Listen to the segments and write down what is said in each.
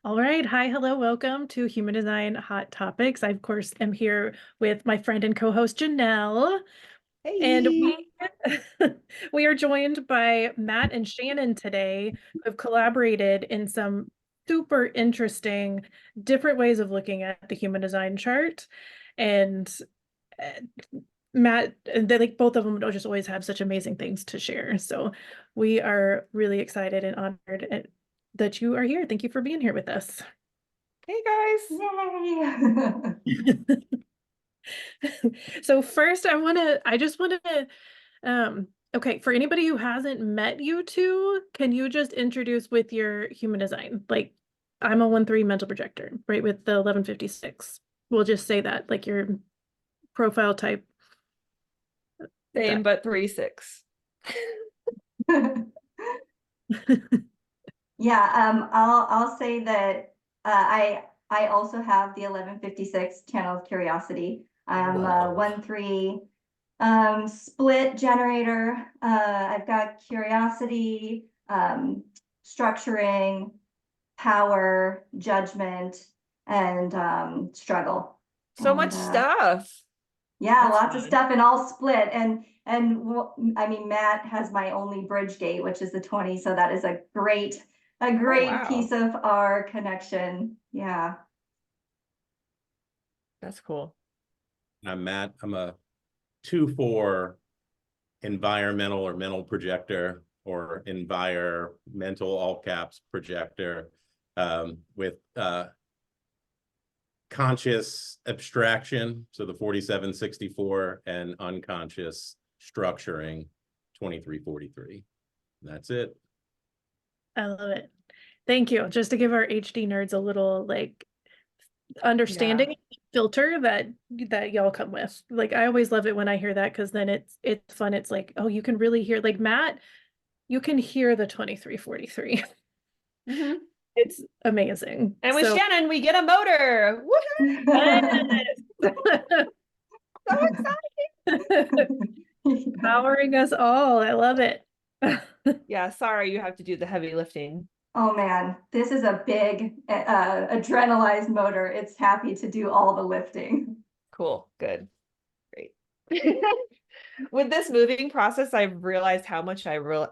All right. Hi, hello, welcome to Human Design Hot Topics. I, of course, am here with my friend and co-host Janelle. And Hey. we are joined by Matt and Shannon today, who have collaborated in some super interesting different ways of looking at the human design chart. And Matt, they like both of them just always have such amazing things to share. So we are really excited and honored that you are here. Thank you for being here with us. Hey guys. Yay! So first I just want to okay, for anybody who hasn't met you two, can you just introduce with your human design? Like I'm a 1-3 mental projector, right? With the 1156. We'll just say that, like your profile type. Same, but 3-6. Yeah, I'll say that I also have the 1156 channel of curiosity. I'm a 1-3 split generator. I've got curiosity, structuring, power, judgment, and struggle. So much stuff. Yeah, That's lots of fun. stuff and all split. I mean, Matt has my only bridge gate, which is the 20. So that is a great wow. piece of our connection. Yeah. That's cool. I'm Matt. I'm a 2-4 environmental or mental projector, or environmental all caps projector, with conscious abstraction, so the 4764, and unconscious structuring, 2343. That's it. I love it. Thank you. Just to give our HD nerds a little like understanding filter that y'all come with. Like I always love it when I hear that, because then it's fun. It's like, oh, you can really hear, like Matt, you can hear the 2343. Mm-hmm. It's amazing. And with Shannon, we get a motor. Woohoo! So exciting. Powering us all. I love it. yeah, sorry you have to do the heavy lifting. Oh man, this is a big adrenalized motor. It's happy to do all the lifting. Cool. Good. Great. With this moving process, I've realized how much I'm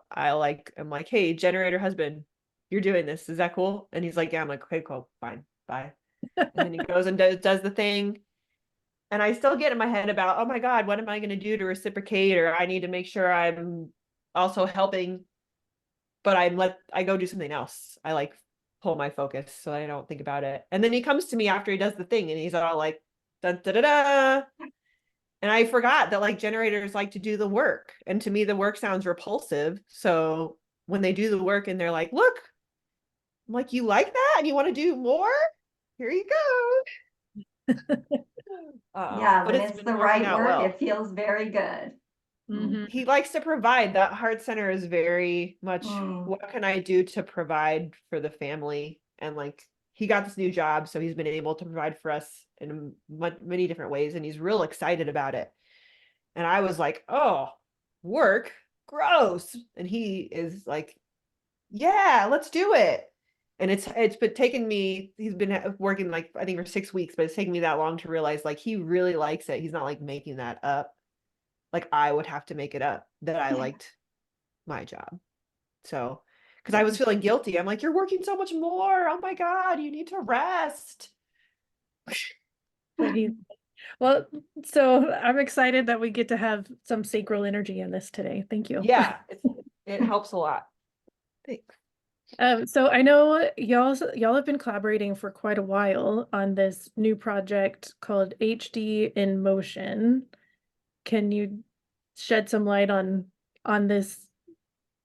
like, hey, generator husband, you're doing this. Is that cool? And he's like, yeah. I'm like, okay, cool, fine, bye. And then he goes and does the thing. And I still get in my head about, oh my God, what am I going to do to reciprocate? Or I need to make sure I'm also helping, but I go do something else. I like pull my focus so I don't think about it. And then he comes to me after he does the thing and he's all like, dun, da, da, da. And I forgot that like generators like to do the work. And to me, the work sounds repulsive. So when they do the work and they're like, look, I'm like, you like that? And you want to do more? Here you go. Yeah, but when it's the right work, it feels very good. He likes to provide. That heart center is very much, what can I do to provide for the family? And like, he got this new job, so he's been able to provide for us in many different ways, and he's real excited about it. And I was like, oh, work, gross. And he is like, yeah, let's do it. And it's been taking me, he's been working like, I think for 6 weeks, but it's taken me that long to realize like he really likes it. He's not like making that up. Like I would have to make it up that I liked my job. So, because I was feeling guilty. I'm like, you're working so much more. Oh my God, you need to rest. Well, so I'm excited that we get to have some sacral energy in this today. Thank you. Yeah, it helps a lot. Thanks. So I know y'all have been collaborating for quite a while on this new project called HD in Motion. Can you shed some light on this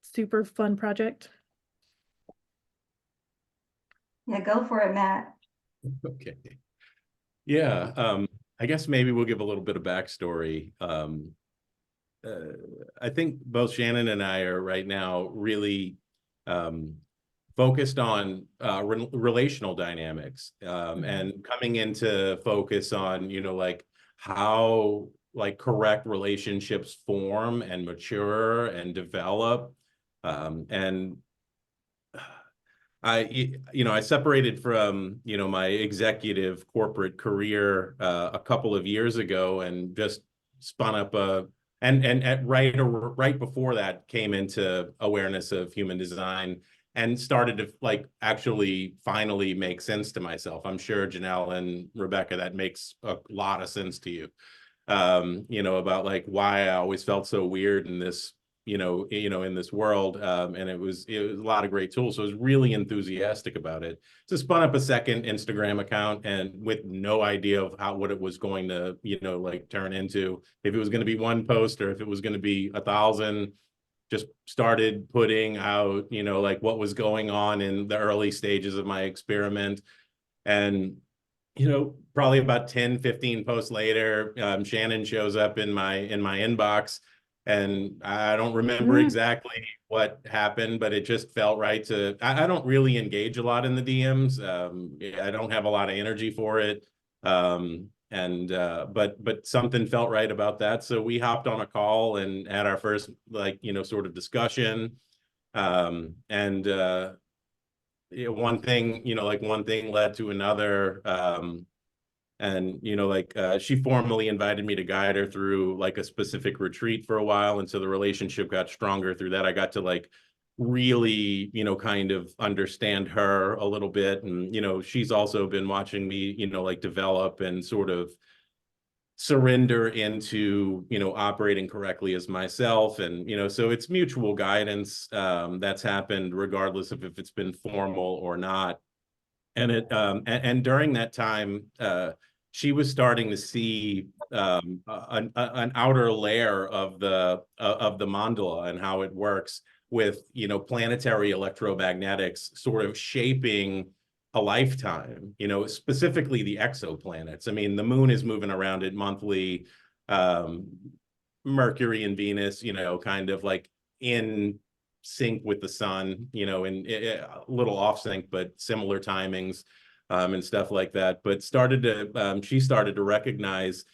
super fun project? Yeah, go for it, Matt. Okay. Yeah, I guess maybe we'll give a little bit of backstory. I think both Shannon and I are right now really focused on relational dynamics, and coming into focus on, like how like correct relationships form and mature and develop. And I separated from, my executive corporate career a couple of years ago and just spun up right before that came into awareness of human design and started to like actually finally make sense to myself. I'm sure Janelle and Rebecca, that makes a lot of sense to you. About like why I always felt so weird in this in this world. And it was a lot of great tools. So I was really enthusiastic about it. So spun up a second Instagram account and with no idea of what it was going to, like turn into, if it was going to be one post or if it was going to be 1,000, just started putting out, like what was going on in the early stages of my experiment. And probably about 10, 15 posts later, Shannon shows up in my inbox, and I don't remember exactly what happened, but it just felt right to. I don't really engage a lot in the DMs. I don't have a lot of energy for it. But something felt right about that. So we hopped on a call and had our first sort of discussion. And one thing, one thing led to another. And she formally invited me to guide her through like a specific retreat for a while, and so the relationship got stronger through that. I got to like really kind of understand her a little bit, and she's also been watching me like develop and sort of surrender into operating correctly as myself. And so it's mutual guidance that's happened regardless of if it's been formal or not. And during that time, she was starting to see an outer layer of the mandala and how it works with planetary electromagnetics sort of shaping a lifetime. Specifically the exoplanets. I mean, the moon is moving around it monthly. Mercury and Venus, kind of like in sync with the sun, and a little off sync, but similar timings, and stuff like that. But she started to recognize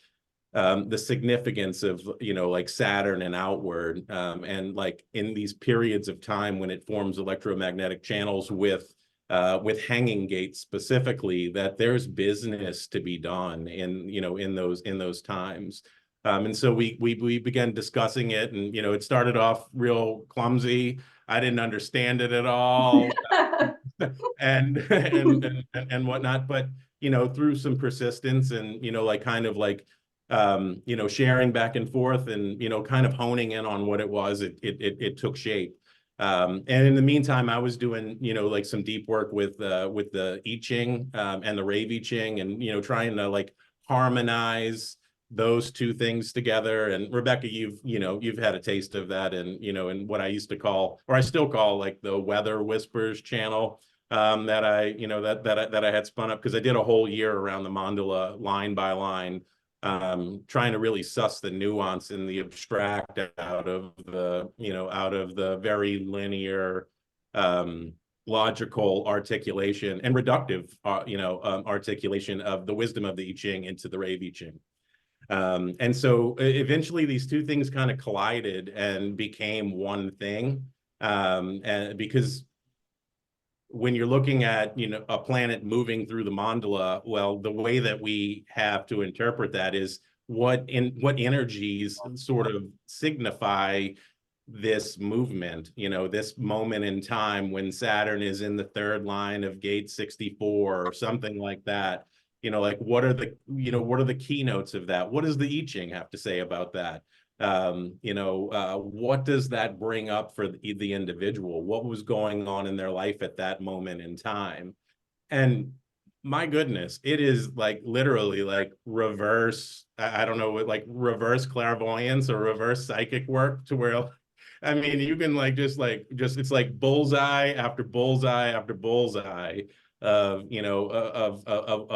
the significance of like Saturn and outward, and like in these periods of time when it forms electromagnetic channels with hanging gates specifically, that there's business to be done in those times. And so we began discussing it, and it started off real clumsy. I didn't understand it at all, and whatnot. But through some persistence and like kind of like sharing back and forth, and kind of honing in on what it was, it took shape. And in the meantime, I was doing like some deep work with the I Ching and the Rave I Ching, and trying to like harmonize those two things together. And Rebecca, you've had a taste of that, and in what I used to call, or I still call, like the Weather Whispers channel, that I that I had spun up, because I did a whole year around the mandala line by line, trying to really suss the nuance and the abstract out of the very linear, logical articulation and reductive articulation of the wisdom of the I Ching into the Rave I Ching. And so eventually these two things kind of collided and became one thing. And because when you're looking at a planet moving through the mandala, well, the way that we have to interpret that is what energies sort of signify this movement, this moment in time when Saturn is in the third line of gate 64 or something like that. Like what are the keynotes of that? What does the I Ching have to say about that? What does that bring up for the individual? What was going on in their life at that moment in time? And my goodness, it is like literally like reverse, I don't know, like reverse clairvoyance or reverse psychic work, to where, I mean, you can like just it's like bullseye after bullseye after bullseye of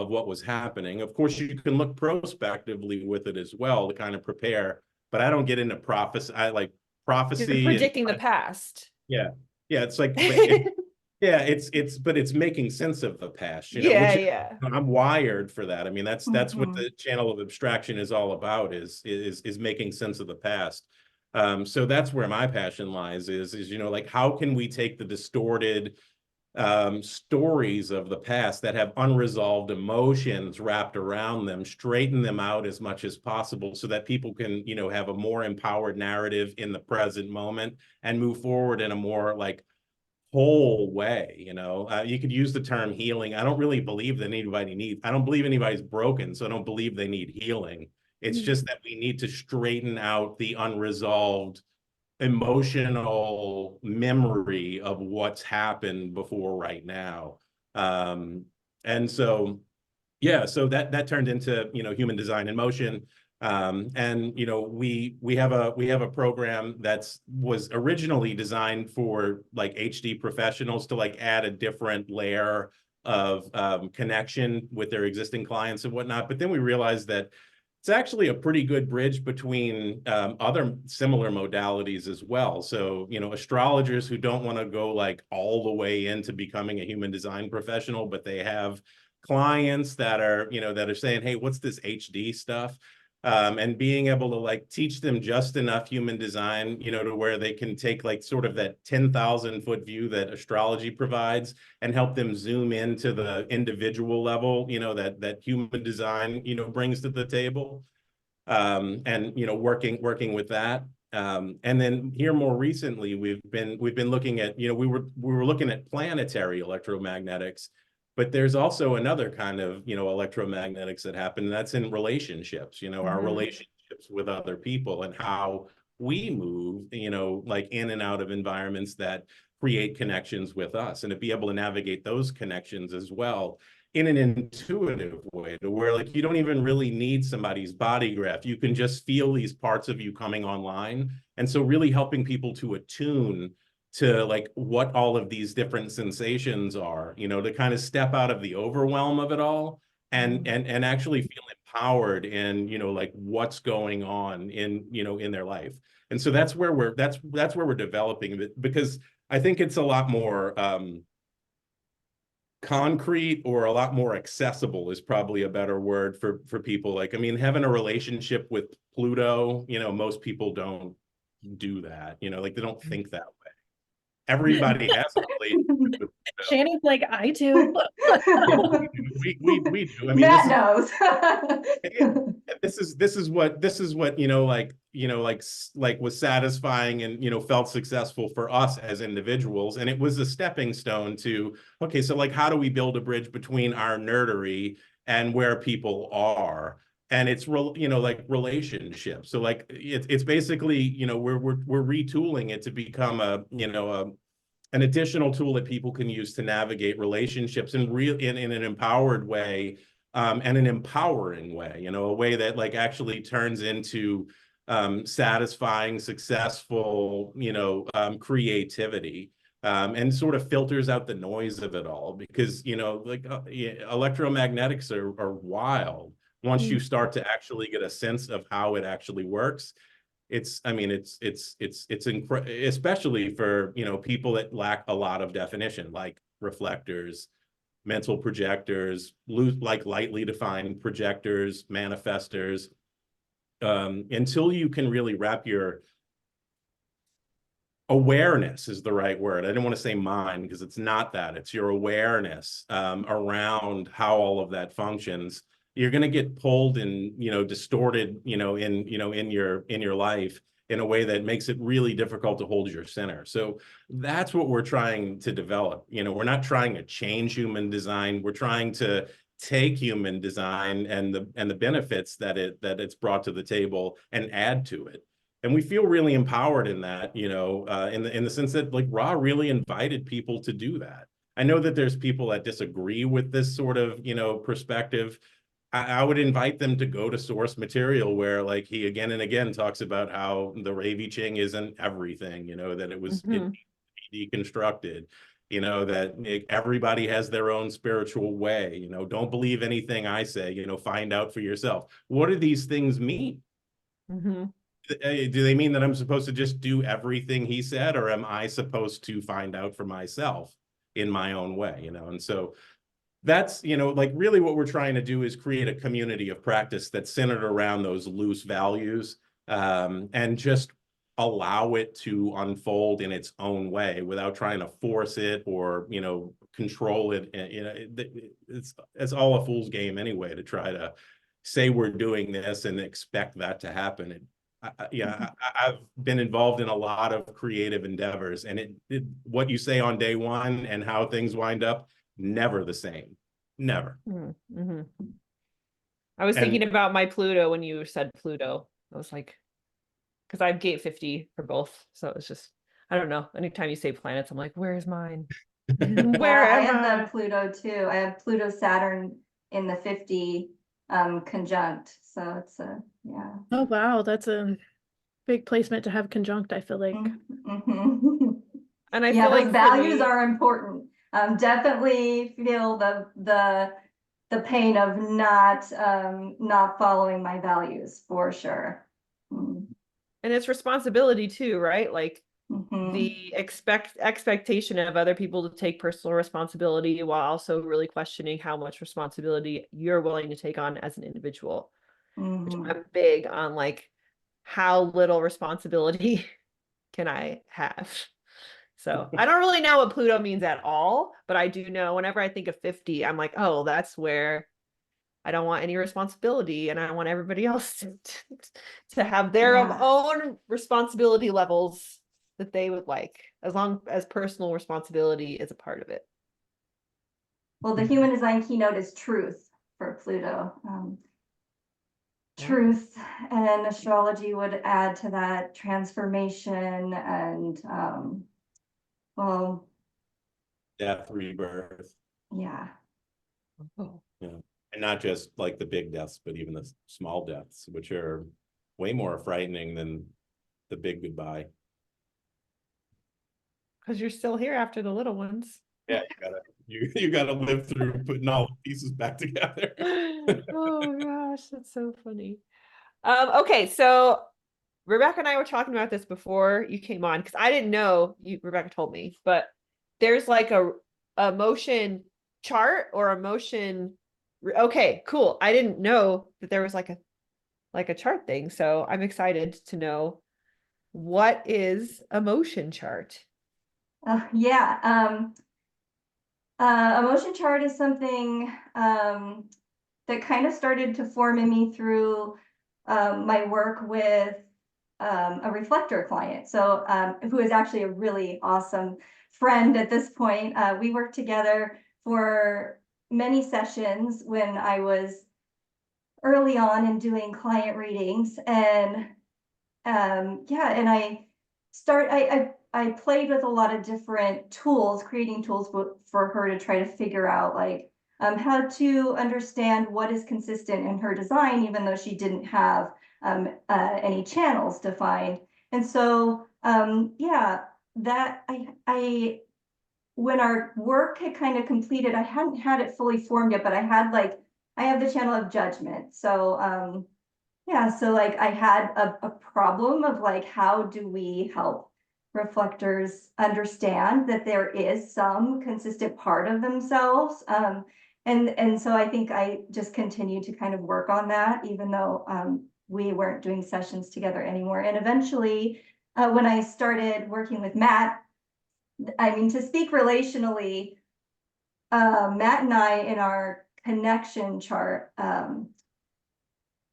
what was happening. Of course, you can look prospectively with it as well to kind of prepare, but I don't get into prophecy. I like prophecy. You're predicting the past. Yeah. It's like, but it's making sense of the past, yeah. I'm wired for that. I mean, that's what Mhm. the channel of abstraction is all about, is making sense of the past. So that's where my passion lies, is like, how can we take the distorted stories of the past that have unresolved emotions wrapped around them, straighten them out as much as possible so that people can, you know, have a more empowered narrative in the present moment and move forward in a more like whole way. You know, you could use the term healing. I don't really believe that I don't believe anybody's broken, so I don't believe they need healing. It's just that we need to straighten out the unresolved emotional memory of what's happened before right now. And so, yeah, so that turned into, you know, human design in motion. And you know, we have a program that's was originally designed for like HD professionals to like add a different layer of connection with their existing clients and whatnot. But then we realized that it's actually a pretty good bridge between other similar modalities as well. So, you know, astrologers who don't want to go like all the way into becoming a human design professional, but they have clients that are, you know, that are saying, hey, what's this HD stuff? And being able to like teach them just enough human design, you know, to where they can take like sort of that 10,000-foot view that astrology provides and help them zoom into the individual level, you know, that human design, you know, brings to the table. And, you know, working with that. And then here more recently, we've been looking at, you know, we were looking at planetary electromagnetics, but there's also another kind of, you know, electromagnetics that happen, and that's in relationships, you know, our relationships with other people and how we move, you know, like in and out of environments that create connections with us, and to be able to navigate those connections as well in an intuitive way, to where like you don't even really need somebody's body graph. You can just feel these parts of you coming online. And so really helping people to attune to like what all of these different sensations are, you know, to kind of step out of the overwhelm of it all and actually feel empowered in, you know, like what's going on in, you know, in their life. And so that's where we're developing it, because I think it's a lot more concrete, or a lot more accessible is probably a better word for people. Like, I mean, having a relationship with Pluto, you know, most people don't do that, you know, like they don't think that way. Everybody has a relationship with Pluto. Shannon's like, I do. Yeah, we do. I mean, Matt knows. this is what, you know, like was satisfying and, you know, felt successful for us as individuals. And it was a stepping stone to, okay, so like, how do we build a bridge between our nerdery and where people are? And it's you know, like relationships. So like it's basically, you know, we're retooling it to become a, you know, an additional tool that people can use to navigate relationships in an empowered way, and an empowering way, you know, a way that like actually turns into satisfying, successful, you know, creativity, and sort of filters out the noise of it all. Because, you know, like yeah, electromagnetics are wild. Once you start to actually get a sense of how it actually works, I mean, it's especially for, you know, people that lack a lot of definition, like reflectors, mental projectors, like lightly defined projectors, manifestors. Until you can really wrap your awareness is the right word. I didn't want to say mind, because it's not that. It's your awareness around how all of that functions. You're going to get pulled and, you know, distorted, you know, in your life in a way that makes it really difficult to hold your center. So that's what we're trying to develop. You know, we're not trying to change human design. We're trying to take human design and the benefits that it's brought to the table and add to it. And we feel really empowered in that, you know, in the sense that like Ra really invited people to do that. I know that there's people that disagree with this sort of, you know, perspective. I would invite them to go to source material, where like he again and again talks about how the Ravi Ching isn't everything, you know, that it was deconstructed, you know, that everybody has their own spiritual way, you know, don't believe anything I say, you know, find out for yourself. What do these things mean? Do they mean that I'm supposed to just do everything he said, or am I supposed to find out for myself in my own way, you know? And so that's, you know, like really what we're trying to do is create a community of practice that's centered around those loose values, and just allow it to unfold in its own way without trying to force it or, you know, control it. And, you know, it's all a fool's game anyway, to try to say we're doing this and expect that to happen. And I've been involved in a lot of creative endeavors, and what you say on day one and how things wind up, never the same. Never. Mm-hmm. I was thinking about my Pluto when you said Pluto. I was like, because I have gate 50 for both. So it's just, I don't know. Anytime you say planets, I'm like, where's mine? Where I am have I? the Pluto too. I have Pluto Saturn in the 50 conjunct. So it's yeah. Oh, wow. That's a big placement to have conjunct, I feel like. Mm-hmm. And I Yeah, feel those like values are important. Definitely feel the pain of not following my values for sure. and it's responsibility too, right? Like Mm-hmm. the expectation of other people to take personal responsibility while also really questioning how much responsibility you're willing to take on as an individual. Which I'm big on, like, how little responsibility can I have? So I don't really know what Pluto means at all, but I do know whenever I think of 50, I'm like, oh, that's where I don't want any responsibility, and I want everybody else to have their own responsibility levels that they would like, as long as personal responsibility is a part of it. Well, the human design keynote is truth for Pluto. Truth and astrology would add to that, transformation and well, Death, rebirth. yeah. Oh. Yeah. And not just like the big deaths, but even the small deaths, which are way more frightening than the big goodbye. Because you're still here after the little ones. Yeah, you gotta live through putting all the pieces back together. Oh gosh, that's so funny. Okay, so Rebecca and I were talking about this before you came on, because I didn't know, Rebecca told me, but there's like a motion chart or a motion. Okay, cool. I didn't know that there was like a chart thing, so I'm excited to know, what is a motion chart? Yeah. A motion chart is something that kind of started to form in me through my work with a reflector client. So who is actually a really awesome friend at this point. We worked together for many sessions when I was early on in doing client readings. And yeah, and I played with a lot of different tools, creating tools for her to try to figure out like how to understand what is consistent in her design, even though she didn't have any channels defined. And so yeah, that I when our work had kind of completed, I hadn't had it fully formed yet, but I have the channel of judgment. So yeah, so like I had a problem of like, how do we help reflectors understand that there is some consistent part of themselves? And so I think I just continued to kind of work on that, even though we weren't doing sessions together anymore. And eventually, when I started working with Matt, I mean, to speak relationally, Matt and I in our connection chart,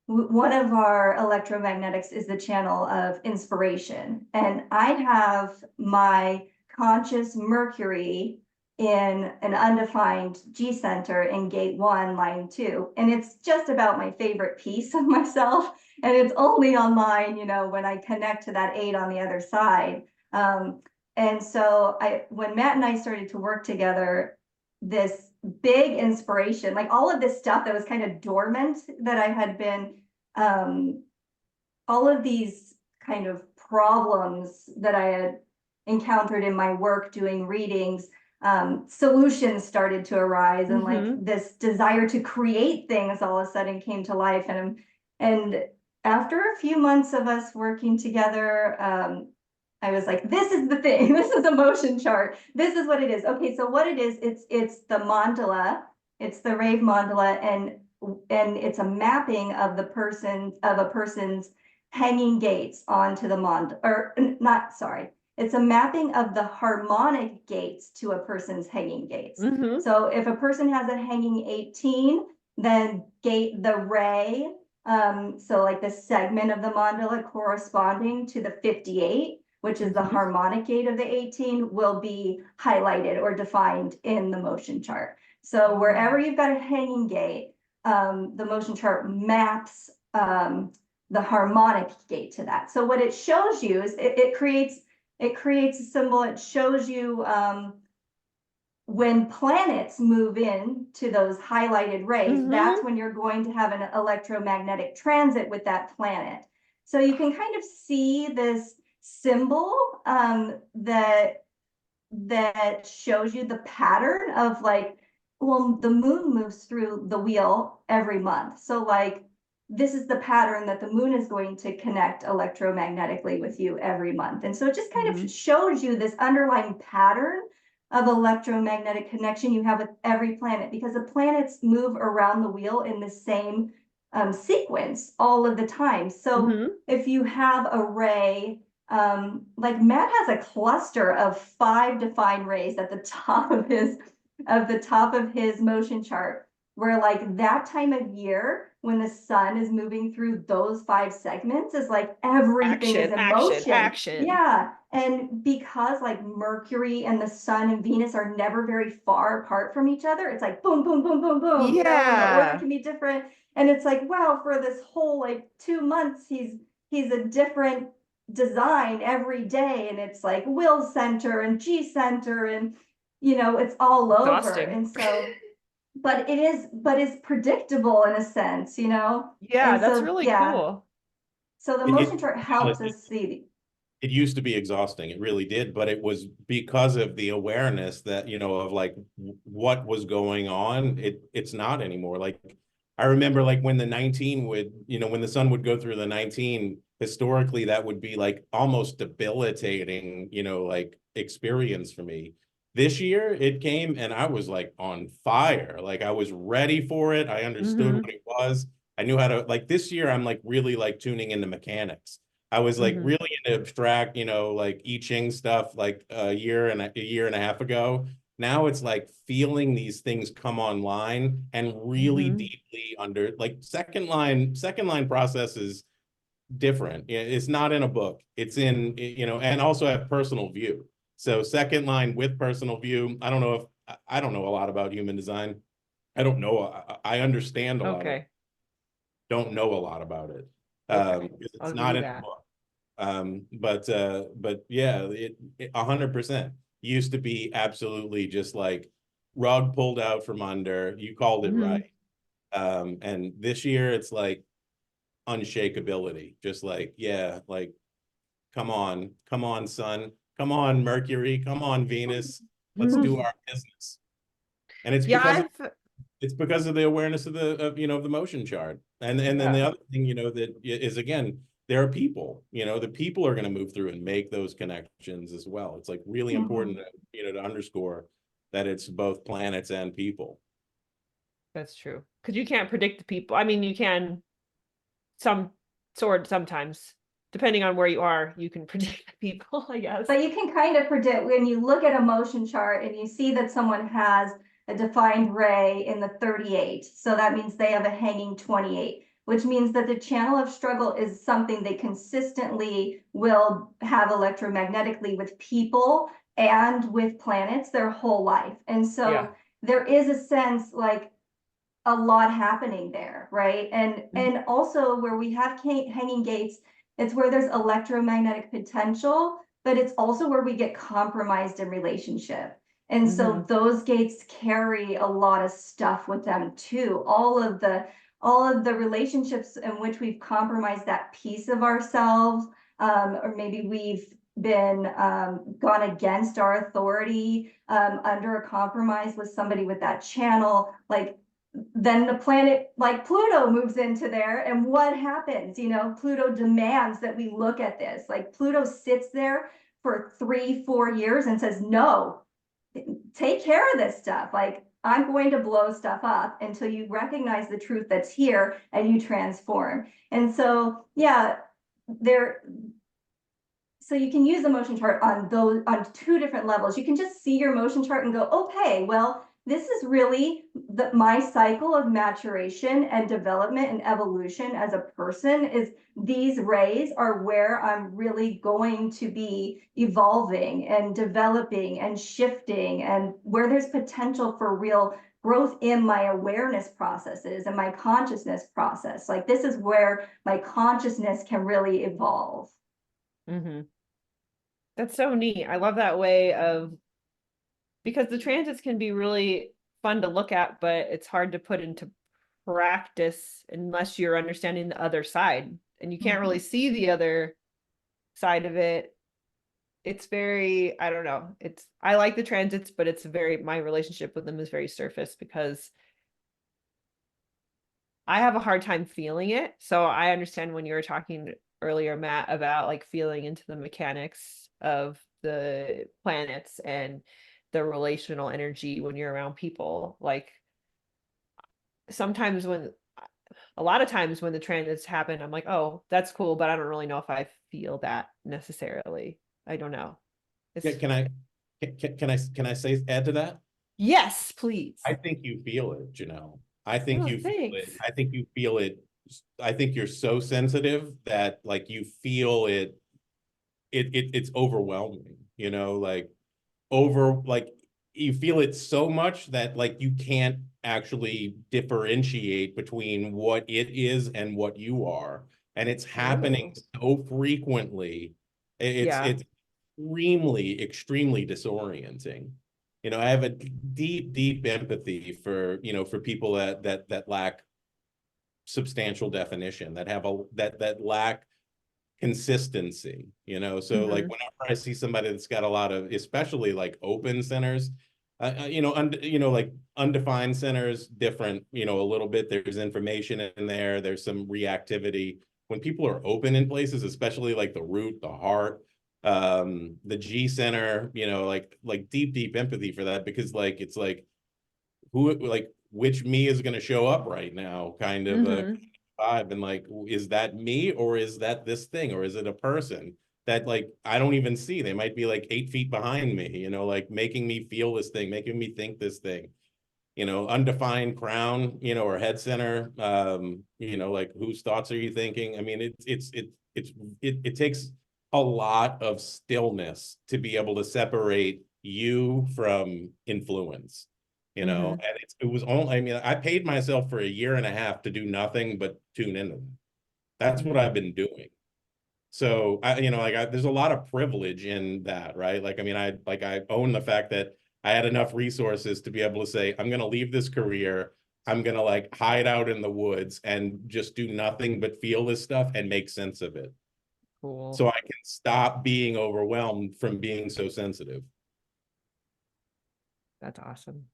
one of our electromagnetics is the channel of inspiration. And I have my conscious Mercury in an undefined G center in gate 1, line 2. And it's just about my favorite piece of myself. And it's only online, you know, when I connect to that 8 on the other side. And so when Matt and I started to work together, this big inspiration, like all of this stuff that was kind of dormant that I had been, all of these kind of problems that I had encountered in my work doing readings, solutions started to arise, and like this desire to create things all of a sudden came to life. And after a few months of us working together, I was like, this is the thing. This is a motion chart. This is what it is. Okay, so what it is, it's the mandala. It's the rave mandala, and it's a mapping of a person's hanging gates onto the not, sorry. It's a mapping of the harmonic gates to a person's hanging gates. So if a person has a hanging 18, then the ray, so like the segment of the mandala corresponding to the 58, which is the harmonic gate of the 18, will be highlighted or defined in the motion chart. So wherever you've got a hanging gate, the motion chart maps the harmonic gate to that. So what it shows you is it creates a symbol. It shows you when planets move in to those highlighted rays, that's when you're going to have an electromagnetic transit with that planet. So you can kind of see this symbol that shows you the pattern of like, well, the moon moves through the wheel every month. So like, this is the pattern that the moon is going to connect electromagnetically with you every month. And so it just kind of shows you this underlying pattern of electromagnetic connection you have with every planet, because the planets move around the wheel in the same sequence all of the time. So if you have a ray, like Matt has a cluster of 5 defined rays at the top of his motion chart, where like that time of year when the sun is moving through those 5 segments is like everything is in motion. Action. Yeah. And because like Mercury and the sun and Venus are never very far apart from each other, it's like boom, boom, boom, boom, boom. You know, and the order can be different. And it's like, wow, for this whole like 2 months, he's a different design every day. And it's like will center and G center, and you know, it's all over. And so but it's predictable in a sense, you know? Yeah, and that's so, really yeah. cool. So the motion chart helps us see. It used to be exhausting. It really did, but it was because of the awareness that, you know, of like what was going on. It's not anymore. Like I remember like when the 19 would, you know, when the sun would go through the 19, historically, that would be like almost debilitating, you know, like experience for me. This year it came and I was like on fire. Like I was ready for it. I understood what it was. I knew how to, like this year, I'm like really like tuning into mechanics. I was like really into abstract, you know, like I Ching stuff like a year and a half ago. Now it's like feeling these things come online and really deeply under like second line process is different. It's not in a book. It's in, you know, and also have personal view. So second line with personal view. I don't know a lot about human design. I don't know. I understand a lot of it. Don't know a lot about it. It's not in a book. But yeah, it 100% used to be absolutely just like rug pulled out from under. You called it right. And this year it's like unshakability, just like, yeah, like, come on, sun, come on, Mercury, come on, Venus, let's do our business. And it's because of the awareness of you know, the motion chart. And then the other thing, you know, that is, again, there are people, you know, the people are going to move through and make those connections as well. It's like really important, you know, to underscore that it's both planets and people. That's true. Because you can't predict the people. I mean, you can sometimes, depending on where you are, you can predict the people, I guess. But you can kind of predict when you look at a motion chart and you see that someone has a defined ray in the 38. So that means they have a hanging 28, which means that the channel of struggle is something they consistently will have electromagnetically with people and with planets their whole life. And so there is a sense like a lot happening there, right? And also where we have hanging gates, it's where there's electromagnetic potential, but it's also where we get compromised in relationship. And so those gates carry a lot of stuff with them too. All of the relationships in which we've compromised that piece of ourselves, or maybe we've been gone against our authority under a compromise with somebody with that channel, like then the planet like Pluto moves into there, and what happens? You know, Pluto demands that we look at this. Like Pluto sits there for 3-4 years and says, no, take care of this stuff. Like I'm going to blow stuff up until you recognize the truth that's here and you transform. And so, yeah, so you can use the motion chart on two different levels. You can just see your motion chart and go, okay, well, this is really my cycle of maturation and development and evolution as a person. Is these rays are where I'm really going to be evolving and developing and shifting, and where there's potential for real growth in my awareness processes and my consciousness process. Like, this is where my consciousness can really evolve. Mm-hmm. That's so neat. I love that way of, because the transits can be really fun to look at, but it's hard to put into practice unless you're understanding the other side, and you can't really see the other side of it. It's very, I don't know. I like the transits, but my relationship with them is very surface because I have a hard time feeling it. So I understand when you were talking earlier, Matt, about like feeling into the mechanics of the planets and the relational energy when you're around people. Like, sometimes a lot of times when the transits happen, I'm like, oh, that's cool, but I don't really know if I feel that necessarily. I don't know. Yeah, can I say add to that? Yes, please. I think you feel it, Janelle. I think Oh, you feel thanks. it. I think you feel it. I think you're so sensitive that like you feel it. It's overwhelming, you know, like you feel it so much that like you can't actually differentiate between what it is and what you are. And it's happening so frequently. It's extremely disorienting. You know, I have a deep empathy for, you know, for people that lack substantial definition, that lack consistency, you know. So like whenever I see somebody that's got a lot of, especially like open centers, you know, like undefined centers, different, you know, a little bit. There's information in there. There's some reactivity. When people are open in places, especially like the root, the heart, the G center, you know, like deep empathy for that, because like it's like which me is going to show up right now, kind of a vibe. And like, is that me, or is that this thing, or is it a person that like I don't even see? They might be like 8 feet behind me, you know, like making me feel this thing, making me think this thing, you know. Undefined crown, you know, or head center, you know, like whose thoughts are you thinking? I mean, it takes a lot of stillness to be able to separate you from influence, you know. And it was only, I mean, I paid myself for a year and a half to do nothing but tune into them. That's what I've been doing. So you know, like there's a lot of privilege in that, right? Like, I mean, I own the fact that I had enough resources to be able to say, I'm going to leave this career. I'm going to like hide out in the woods and just do nothing but feel this stuff and make sense of it. Cool. So I can stop being overwhelmed from being so sensitive. That's awesome.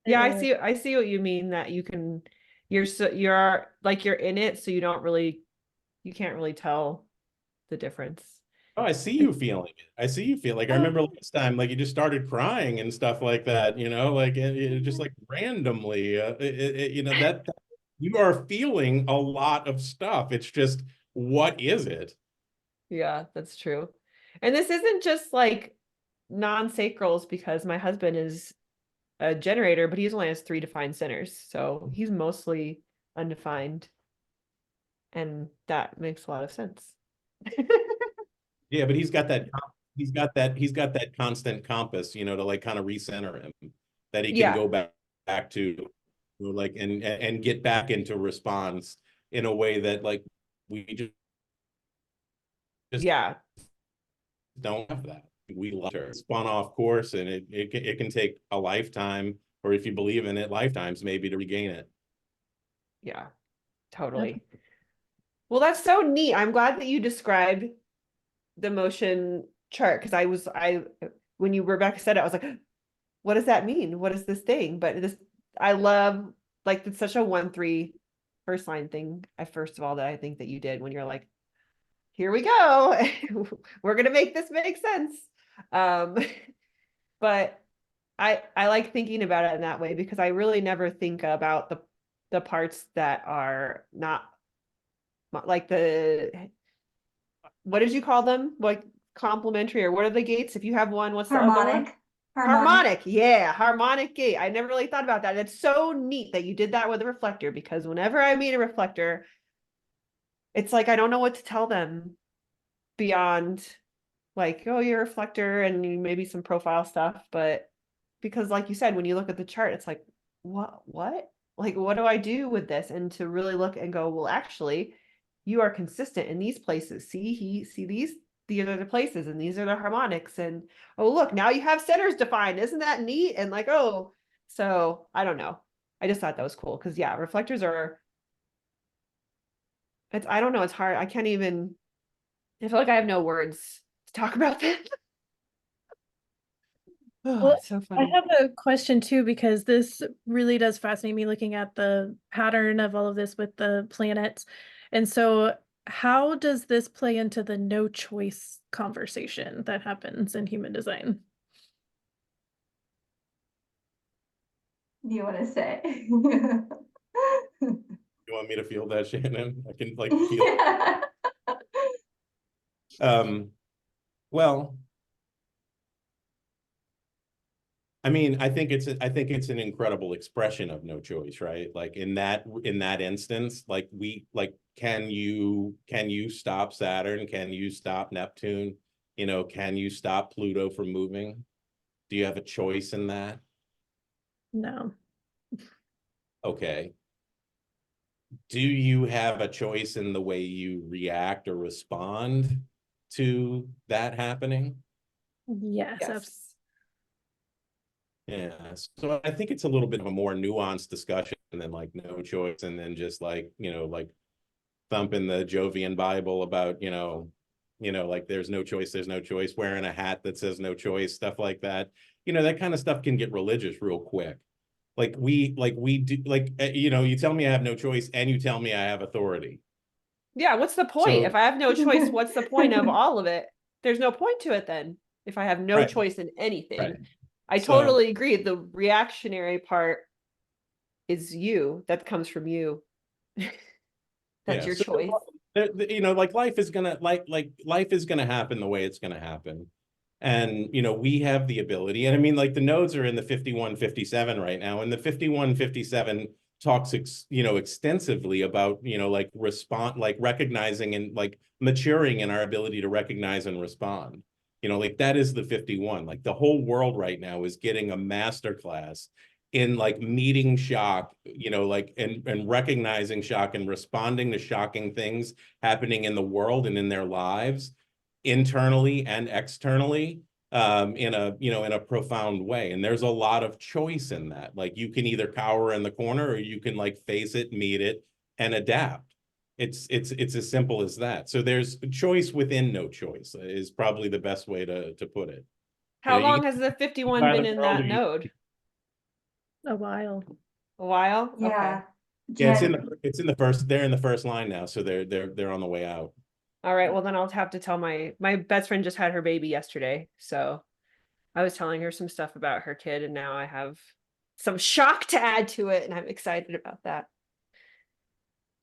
Yeah, I see what you mean, that you're like you're in it, so you can't really tell the difference. Oh, I see you feeling it. I see you feel like, I remember last time, like you just started crying and stuff like that, you know, like it just like randomly, you know, that you are feeling a lot of stuff. It's just, what is it? Yeah, that's true. And this isn't just like non-sacrals, because my husband is a generator, but he only has 3 defined centers. So he's mostly undefined. And that makes a lot of sense. Yeah, but he's got that constant compass, you know, to like kind of recenter him, that he can Yeah. go back to, you know, like, and get back into response in a way that like we just Yeah. don't have that. We love her spun off course, and it can take a lifetime, or if you believe in it, lifetimes maybe, to regain it. Yeah, totally. Well, that's so neat. I'm glad that you described the motion chart, because when Rebecca said it, I was like, what does that mean? What is this thing? But I love, like, it's such a 1-3 first line thing. First of all, that I think that you did when you're like, here we go. We're going to make this make sense. But I like thinking about it in that way, because I really never think about the parts that are not like what did you call them? Like complementary, or what are the gates? If you have one, what's the other one? Harmonic. Yeah, harmonic gate. I never really thought about that. It's so neat that you did that with a reflector, because whenever I meet a reflector, it's like I don't know what to tell them beyond like, oh, you're a reflector and maybe some profile stuff. But because like you said, when you look at the chart, it's like, what? Like, what do I do with this? And to really look and go, well, actually, you are consistent in these places. See these are the places and these are the harmonics. And oh, look, now you have centers defined. Isn't that neat? And like, oh, so I don't know. I just thought that was cool because yeah, reflectors are, I don't know, it's hard. I can't even, I feel like I have no words to talk about this. Oh, Well, it's so I funny. have a question too, because this really does fascinate me looking at the pattern of all of this with the planets. And so, how does this play into the no choice conversation that happens in human design? Do you want to say? You want me to feel that, Shannon? I can like feel. Well, I mean, I think it's an incredible expression of no choice, right? Like in that instance, like can you stop Saturn? Can you stop Neptune? You know, can you stop Pluto from moving? Do you have a choice in that? No. Okay. Do you have a choice in the way you react or respond to that happening? Yes, absolutely. Yes. Yeah, so I think it's a little bit of a more nuanced discussion than like no choice, and then just like, you know, like thumping the Jovian Bible about, like there's no choice, wearing a hat that says no choice, stuff like that. You know, that kind of stuff can get religious real quick. Like we do, like, you tell me I have no choice and you tell me I have authority. Yeah, what's the point? If So, I have no choice, what's the point of all of it? There's no point to it then, if I have no right, choice in right. anything. I So, totally agree. The reactionary part is you. That comes from you. That's yeah. your So, choice. like life is gonna happen the way it's gonna happen. And, we have the ability. And I mean, like the nodes are in the 51-57 right now. And the 51-57 talks, extensively about, like like recognizing and like maturing in our ability to recognize and respond. Like that is the 51. Like the whole world right now is getting a master class in like meeting shock, like and recognizing shock and responding to shocking things happening in the world and in their lives, internally and externally, in a profound way. And there's a lot of choice in that. Like you can either cower in the corner or you can like face it, meet it, and adapt. It's as simple as that. So there's choice within no choice is probably the best way to put it. How You long can has the get 51 by been the in world, or that you, node? A while. A while? Okay. Yeah. yeah, Jen, it's in the first. They're in the first line now, so they're on the way out. All right. Well, then I'll have to tell my best friend just had her baby yesterday. So I was telling her some stuff about her kid, and now I have some shock to add to it, and I'm excited about that.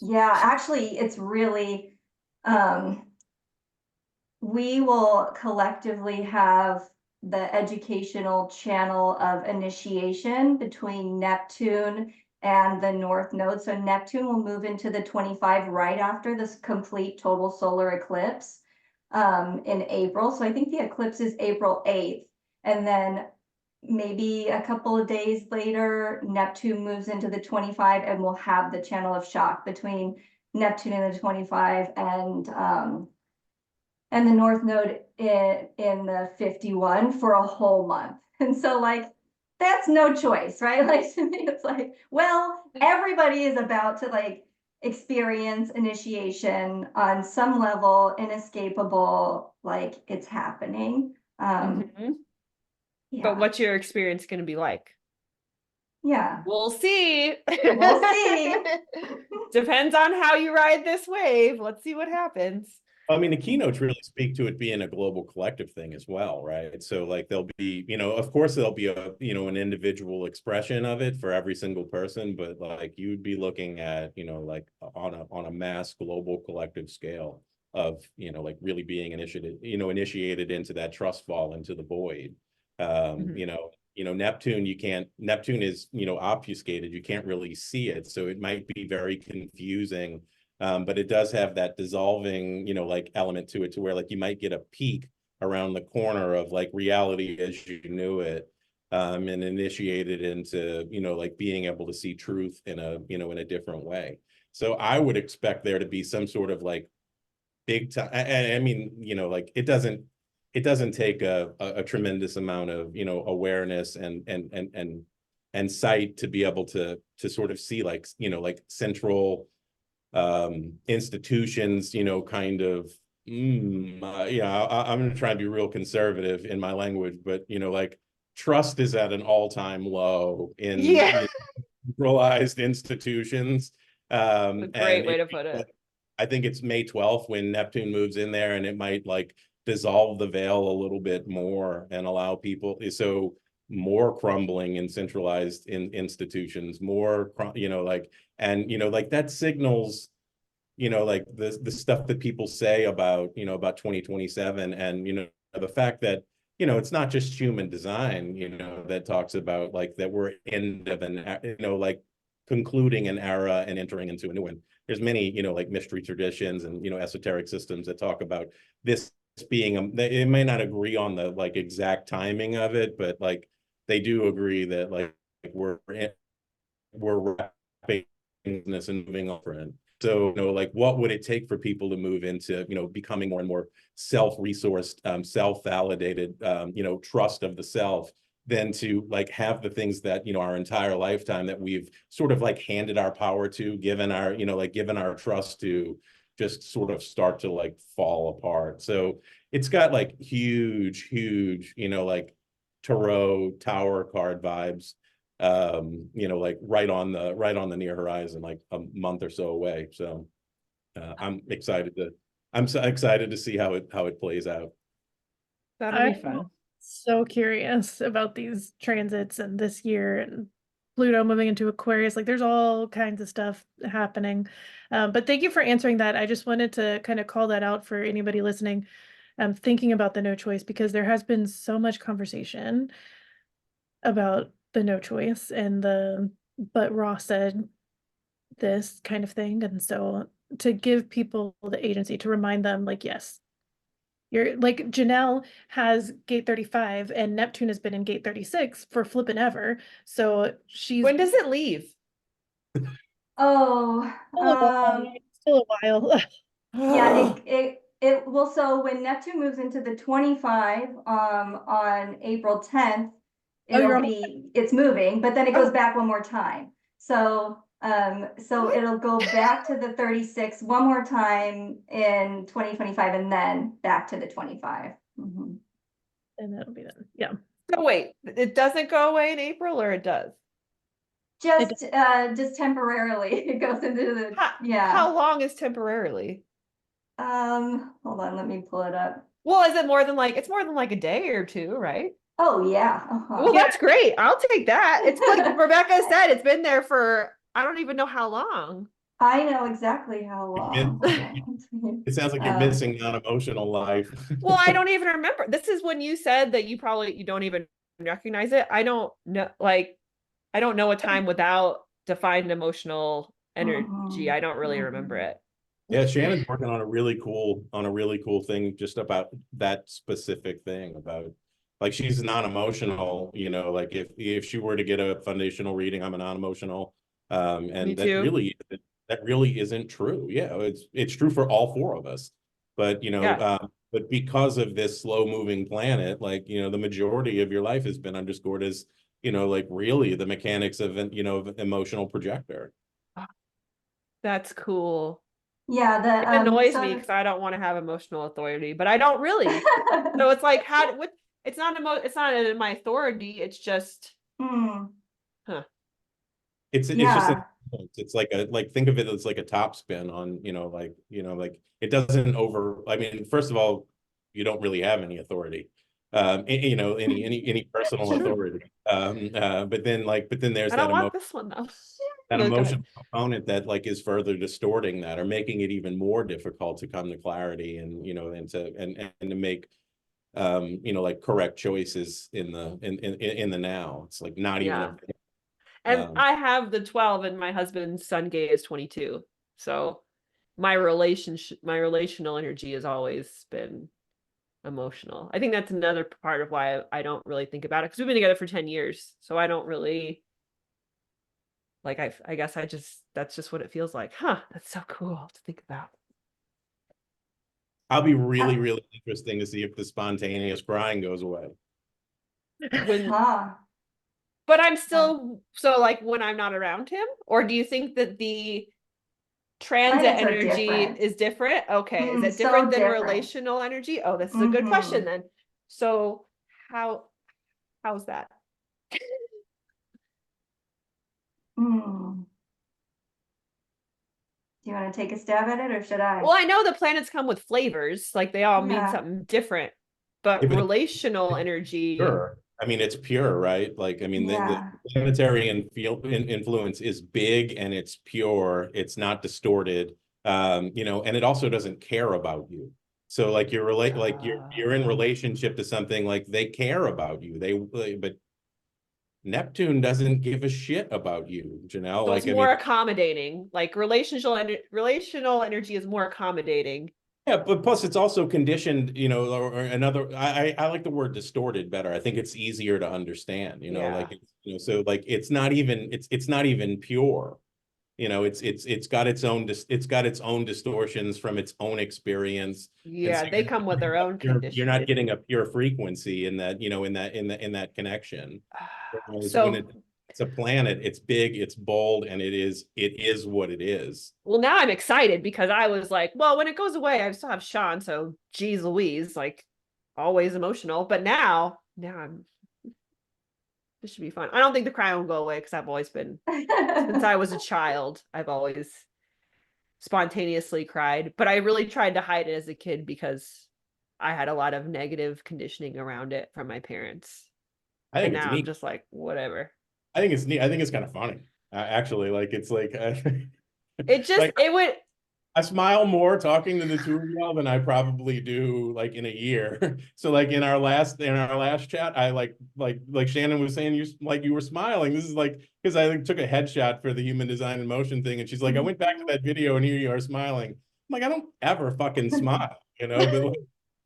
yeah, actually, it's really, we will collectively have the educational channel of initiation between Neptune and the North Node. So Neptune will move into the 25 right after this complete total solar eclipse in April. So I think the eclipse is April 8th. And then maybe a couple of days later, Neptune moves into the 25 and we'll have the channel of shock between Neptune and the 25 and the North Node in the 51 for a whole month. And so like, that's no choice, right? Like to me, it's like, well, everybody is about to like experience initiation on some level, inescapable, like it's happening. But Yeah, what's your experience going to be like? yeah, We'll see. we'll see. Depends on how you ride this wave. Let's see what happens. I mean, the keynotes really speak to it being a global collective thing as well, right? So like there'll be, of course there'll be an individual expression of it for every single person, but like you'd be looking at, like on a mass global collective scale of, you know, like really being initiated into that trust fall into the void. You know, Neptune is, you know, obfuscated. You can't really see it. So it might be very confusing. But it does have that dissolving, you know, like element to it, to where like you might get a peek around the corner of like reality as you knew it, and initiated into, you know, like being able to see truth in a, you know, in a different way. So I would expect there to be some sort of like big time. And I mean, you know, like it doesn't take a tremendous amount of, you know, awareness and sight to be able to sort of see like, you know, like central institutions, you know, kind of yeah, I'm going to try and be real conservative in my language, but, you know, like trust is at an all-time low in centralized institutions. A great way to put it. I think it's May 12th when Neptune moves in there, and it might like dissolve the veil a little bit more and allow people, so more crumbling in centralized institutions, more, you know, like, and, you know, like that signals, you know, like the stuff that people say about, you know, about 2027, and, you know, the fact that, you know, it's not just human design, you know, that talks about like that we're end of an, you know, like concluding an era and entering into a new one. There's many, you know, like mystery traditions and, you know, esoteric systems that talk about this being it may not agree on the like exact timing of it, but like they do agree that like we're wrapping this and moving on. So, you know, like what would it take for people to move into, you know, becoming more and more self-resourced, self-validated, you know, trust of the self, than to like have the things that, you know, our entire lifetime that we've sort of like handed our power to, given our, you know, like given our trust to, just sort of start to like fall apart. So it's got like huge, you know, like tarot tower card vibes, you know, like right on the near horizon, like a month or so away. So I'm so excited to see how it plays out. That'll be I'm fun. so curious about these transits and this year and Pluto moving into Aquarius. Like there's all kinds of stuff happening. But thank you for answering that. I just wanted to kind of call that out for anybody listening, thinking about the no choice, because there has been so much conversation about the no choice and the but Ross said this kind of thing. And so to give people the agency, to remind them, like, yes, you're like Janelle has gate 35 and Neptune has been in gate 36 for flipping ever. So she's When does it leave? Oh, still a while. yeah, it well, so when Neptune moves into the 25 on April 10th, Oh, it's moving, but then it goes back one more time. So so What? it'll go back to the 36 one more time in 2025 and then back to the 25. and that'll be then. Yeah. So wait, it doesn't go away in April, or it does? Just temporarily. It goes into the How long is temporarily? Hold on, let me pull it up. Well, is it more than like, it's more than like a day or two, right? Oh yeah. Well, that's great. I'll take that. It's like Rebecca said, it's been there for I don't even know how long. I know exactly how long. It sounds like you're missing out emotional life. Well, I don't even remember. This is when you said that you don't even recognize it. I don't know, like I don't know a time without defined emotional energy. I don't really remember it. Yeah, Shannon's working on a really cool thing just about that specific thing, about like she's non-emotional, you know, like if she were to get a foundational reading, I'm a non-emotional. Me And too. that really isn't true. Yeah, it's true for all four of us. But you know, Yeah. but because of this slow-moving planet, like, you know, the majority of your life has been underscored as, you know, like really the mechanics of, you know, of emotional projector. That's cool. Yeah, It annoys me because I don't want to have emotional authority, but I don't really. So it's like it's not in my authority, it's just huh. It's just it's like think of it as like a top spin on, you know, like, you know, like it doesn't I mean, first of all, you don't really have any authority, you know, any personal authority, but then there's I that don't want emotion. this one though. that No, go ahead. emotional component that like is further distorting that or making it even more difficult to come to clarity and and to make like correct choices in the now. It's like not even Yeah. a And I have the 12 and my husband's son gay is 22. So my relational energy has always been emotional. I think that's another part of why I don't really think about it, because we've been together for 10 years. So I don't really like, I guess that's just what it feels like. Huh, that's so cool to think about. I'll be really interesting to see if the spontaneous crying goes away. When Huh. But I'm still, so like when I'm not around him, or do you think that the transit Planets are energy different. is different? Okay. Is it So different than different. relational energy? Oh, this is a good question then. So how's that? Hmm. Do you want to take a stab at it or should I? Well, I know the planets come with flavors, like they all mean Yeah. something different, but Yeah, but relational energy. pure. I mean, it's pure, right? Like, I mean, the Yeah. planetary and field influence is big and it's pure. It's not distorted. And it also doesn't care about you. So like you're in relationship to something like they care about you. But Neptune doesn't give a shit about you, Janelle. So it's Like, I more mean, accommodating. Like relational energy is more accommodating. yeah, but plus it's also conditioned, or another. I like the word distorted better. I think it's easier to understand. Yeah. So like it's not even pure. It's got its own distortions from its own experience, and Yeah, so they come with their own you're not conditioning. getting a pure frequency in that in that connection. Whereas when So, it's a planet, it's big, it's bold, and it is what it is. well, now I'm excited because I was like, well, when it goes away, I still have Sean. So, geez Louise, like always emotional. But now this should be fun. I don't think the crying will go away because I've always been, since I was a child, I've always spontaneously cried. But I really tried to hide it as a kid because I had a lot of negative conditioning around it from my parents. I And think it's now I'm neat. just like, whatever. I think it's neat. I think it's kind of funny. Actually, like it's like It just, like it would, I smile more talking to the two of y'all than I probably do like in a year. So like in our last chat, I like Shannon was saying you were smiling. This is like because I like, took a headshot for the human design and motion thing, and she's like, I went back to that video and here you are smiling. I'm like, I don't ever fucking smile, but like,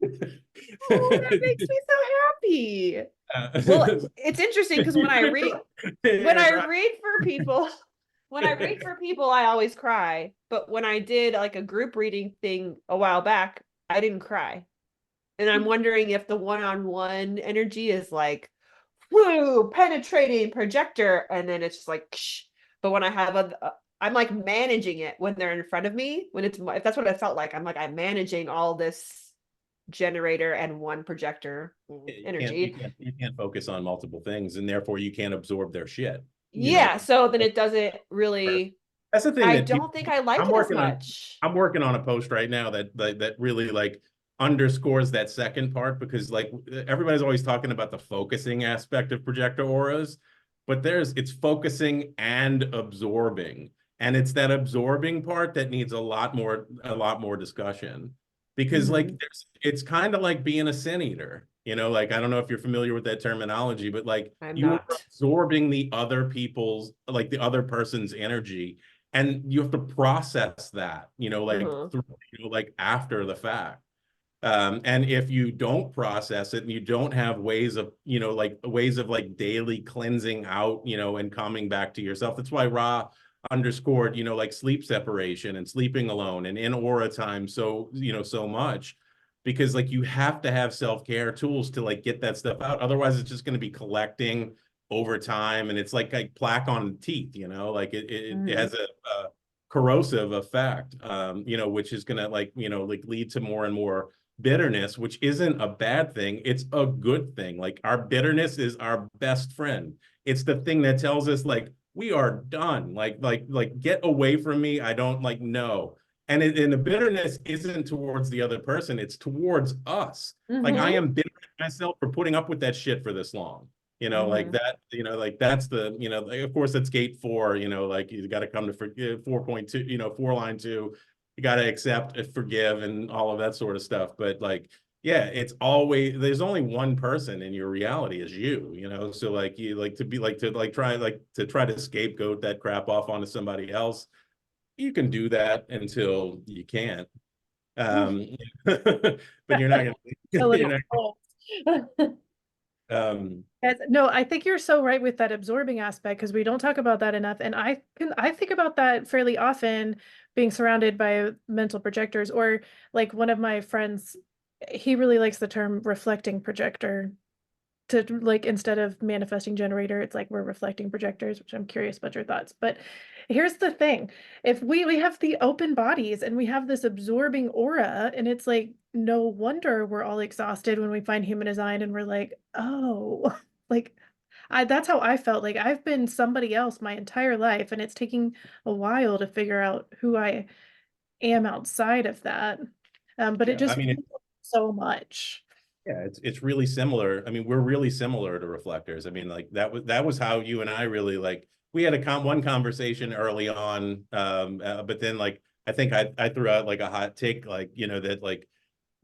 oh, that makes me so happy. Well, it's interesting because when You're I right. read for people, when I read for people, I always cry. But when I did like a group reading thing a while back, I didn't cry. And I'm wondering if the one-on-one energy is like, woo, penetrating projector, and then it's just like, ksh. But when I have I'm like managing it when they're in front of me. When if that's what it felt like, I'm managing all this generator and one projector you can't you energy. can't you can't focus on multiple things, and therefore you can't absorb their shit. Yeah, so then it doesn't really, That's the thing I that people. don't think I like I'm it as working on. much. I'm working on a post right now that really like underscores that second part, because like everybody's always talking about the focusing aspect of projector auras, but it's focusing and absorbing, and it's that absorbing part that needs a lot more discussion, because like it's kind of like being a sin eater. Like I don't know if you're familiar with that terminology, but like I'm you are not. absorbing the other person's energy, and you have to process that, like Uh-huh. through, like after the fact. And if you don't process it and you don't have ways of daily cleansing out, and coming back to yourself, that's why Ra underscored, like sleep separation and sleeping alone and in aura time so much, because like you have to have self-care tools to like get that stuff out. Otherwise, it's just going to be collecting over time, and it's like plaque on teeth, like it has a corrosive effect, which is going to like lead to more and more bitterness, which isn't a bad thing. It's a good thing. Like our bitterness is our best friend. It's the thing that tells us like we are done. Like get away from me. I don't like no. And the bitterness isn't towards the other person. It's towards us. Like I Mm-hmm. am bitter at myself for putting up with that shit for this long. like that, like that's the, like, of course it's gate 4, like you got to come to 4.2, 4 line 2, you got to accept, forgive, and all of that sort of stuff. But like, yeah, it's always, there's only one person in your reality is you, so like you like to be like to like try to scapegoat that crap off onto somebody else. You can do that until you can't. um but you're not gonna A you're little not cold. um Yes, no, I think you're so right with that absorbing aspect because we don't talk about that enough. And I think about that fairly often, being surrounded by mental projectors, or like one of my friends, he really likes the term reflecting projector, to like, instead of manifesting generator, it's like we're reflecting projectors, which I'm curious about your thoughts. But here's the thing. If we have the open bodies and we have this absorbing aura, and it's like no wonder we're all exhausted when we find human design and we're like, oh, like that's how I felt. Like I've been somebody else my entire life, and it's taking a while to figure out who I am outside of that. But it yeah, I just mean, so much. yeah, it's really similar. I mean, we're really similar to reflectors. I mean, like that was how you and I really, like, we had one conversation early on, but then like I think I threw out like a hot take, like, that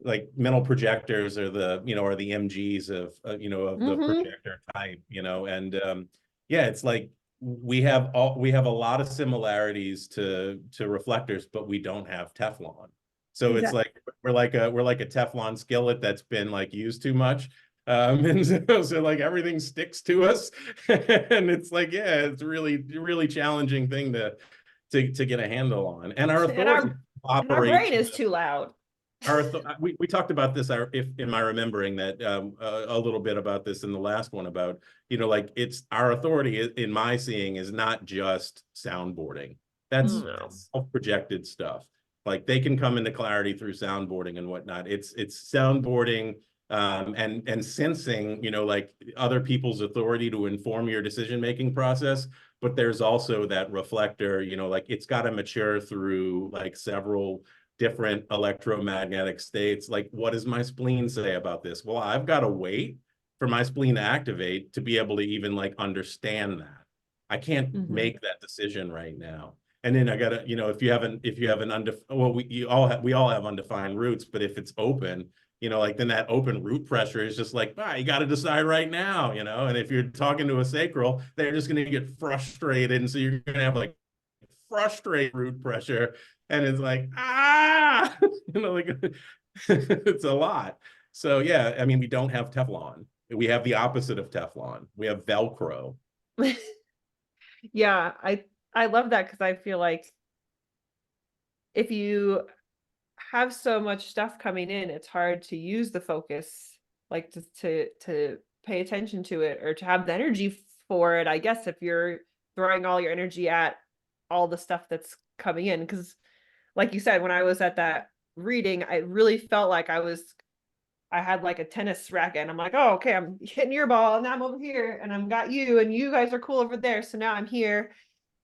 like mental projectors are are the MGs of of the projector type, and yeah, it's like we have a lot of similarities to reflectors, but we don't have Teflon. So it's Exactly. like we're like a Teflon skillet that's been like used too much. And so like everything sticks to us. And it's like, yeah, it's really challenging thing to get a handle on. And our And authority our brain operates. is too loud. We talked about this, if am I remembering that, a little bit about this in the last one, about like it's our authority in my seeing is not just soundboarding. That's No. self-projected stuff. Like they can come into clarity through soundboarding and whatnot. It's soundboarding, and sensing, like other people's authority to inform your decision-making process. But there's also that reflector, like it's got to mature through like several different electromagnetic states. Like, what does my spleen say about this? Well, I've got to wait for my spleen to activate to be able to even like understand that. I can't make that decision right now. And then I gotta, if you have an undefined, well, we all have undefined roots, but if it's open, like then that open root pressure is just like, you got to decide right now, and if you're talking to a sacral, they're just going to get frustrated. And so you're going to have like frustrate root pressure, and it's like, like it's a lot. So yeah, I mean, we don't have Teflon. We have the opposite of Teflon. We have Velcro. Yeah, I love that, because I feel like if you have so much stuff coming in, it's hard to use the focus, like to pay attention to it, or to have the energy for it, I guess, if you're throwing all your energy at all the stuff that's coming in. Because like you said, when I was at that reading, I really felt like I had like a tennis racket, and I'm like, oh, okay, I'm hitting your ball, and I'm over here, and I've got you, and you guys are cool over there, so now I'm here.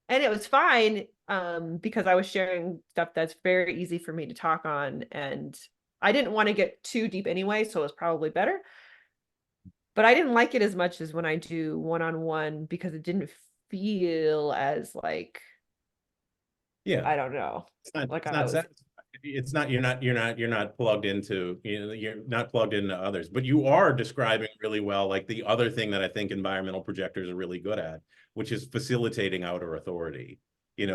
And it was fine, because I was sharing stuff that's very easy for me to talk on, and I didn't want to get too deep anyway, so it was probably better. But I didn't like it as much as when I do one-on-one, because it didn't feel as like, Yeah, I don't know, like I was. it's not you're not plugged into, you're not plugged into others, but you are describing really well like the other thing that I think environmental projectors are really good at, which is facilitating outer authority.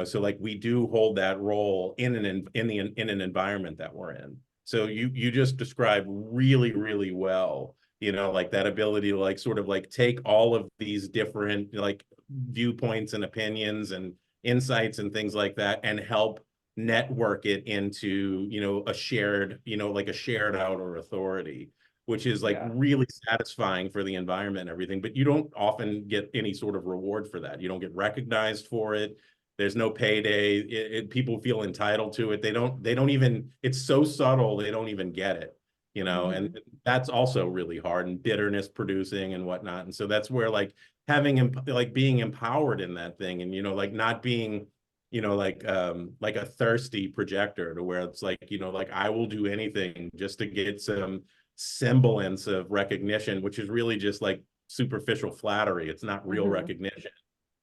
So like we do hold that role in an environment that we're in. So you just described really well, like that ability to like sort of like take all of these different like viewpoints and opinions and insights and things like that, and help network it into a shared, like a shared outer authority, which is like Yeah. really satisfying for the environment and everything. But you don't often get any sort of reward for that. You don't get recognized for it. There's no payday. People feel entitled to it. They don't even, it's so subtle, they don't even get it. And that's also really hard, and bitterness producing and whatnot. And so that's where like having like being empowered in that thing, and like not being like a thirsty projector, to where it's like like I will do anything just to get some semblance of recognition, which is really just like superficial flattery. It's not real recognition,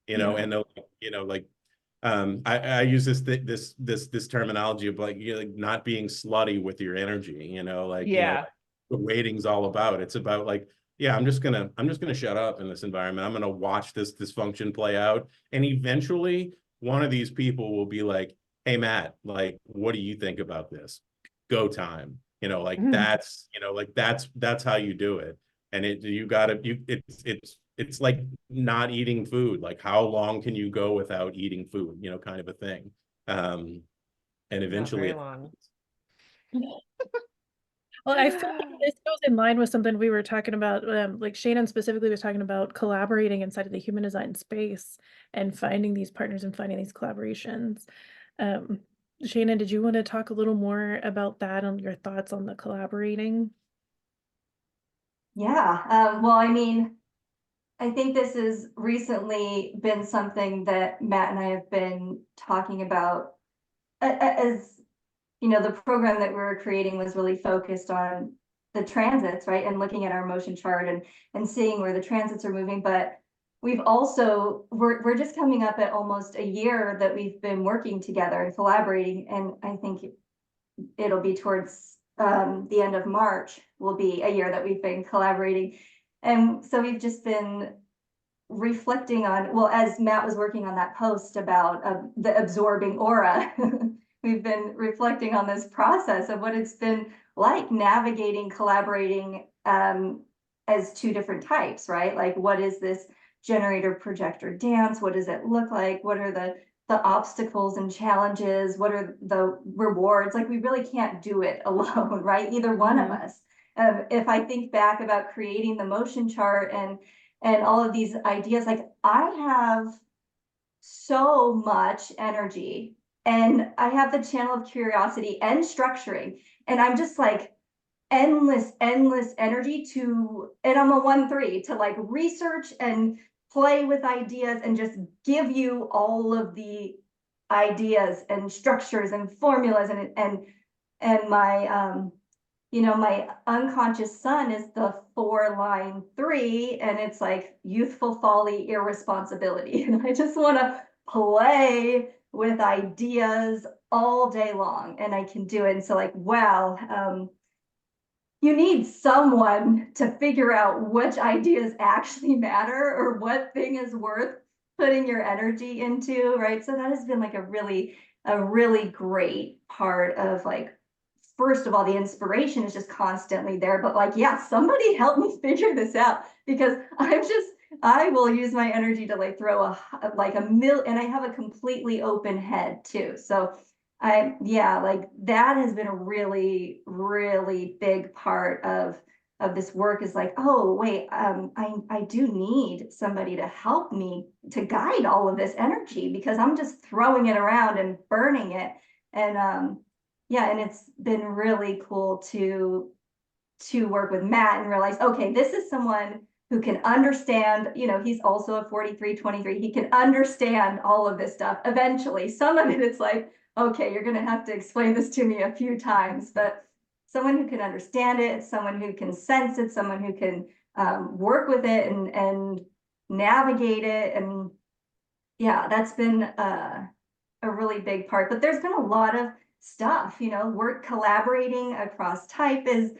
you know, and you know, like, I use this terminology of like, you know, like not being slutty with your energy, you know, like, you know, like what waiting's all about. It's about like, yeah, I'm just gonna shut up in this environment. I'm gonna watch this dysfunction play out. And eventually one of these people will be like, hey, Matt, like, what do you think about this? Go time. You know, like that's, you know, like that's how you do it. And it's like not eating food. Like, how long can you go without eating food? You know, kind of a thing. And eventually, Not very long. Well, I feel like this goes in line with something we were talking about. Like Shannon specifically was talking about collaborating inside of the human design space and finding these partners and finding these collaborations. Shannon, did you want to talk a little more about that and your thoughts on the collaborating? Yeah, well, I mean, I think this has recently been something that Matt and I have been talking about as, you know, the program that we were creating was really focused on the transits, right? And looking at our motion chart and seeing where the transits are moving. But we've also, we're just coming up at almost a year that we've been working together and collaborating. And I think it'll be towards the end of March will be a year that we've been collaborating. And so we've just been reflecting on, well, as Matt was working on that post about the absorbing aura, we've been reflecting on this process of what it's been like navigating, collaborating as two different types, right? Like, what is this generator projector dance? What does it look like? What are the obstacles and challenges? What are the rewards? Like, we really can't do it alone, right? Either one of us. If I think back about creating the motion chart and all of these ideas, like, I have so much energy and I have the channel of curiosity and structuring, and I'm just like endless energy to, and I'm a 1-3 to like research and play with ideas and just give you all of the ideas and structures and formulas and my you know, my unconscious son is the 4-line 3, and it's like youthful folly, irresponsibility. And I just want to play with ideas all day long, and I can do it. And so, like, wow, you need someone to figure out which ideas actually matter or what thing is worth putting your energy into, right? So that has been like a really great part of, like, first of all, the inspiration is just constantly there, but like, yeah, somebody help me figure this out, because I will use my energy to like throw and I have a completely open head too. So yeah, like that has been a really big part of this work, is like, oh wait, I do need somebody to help me to guide all of this energy, because I'm just throwing it around and burning it. And yeah, and it's been really cool to work with Matt and realize, okay, this is someone who can understand, you know, he's also a 43-23. He can understand all of this stuff. Eventually, some of it, it's like, okay, you're going to have to explain this to me a few times, but someone who can understand it, someone who can sense it, someone who can work with it and navigate it. And yeah, that's been a really big part. But there's been a lot of stuff, you know, work collaborating across type is,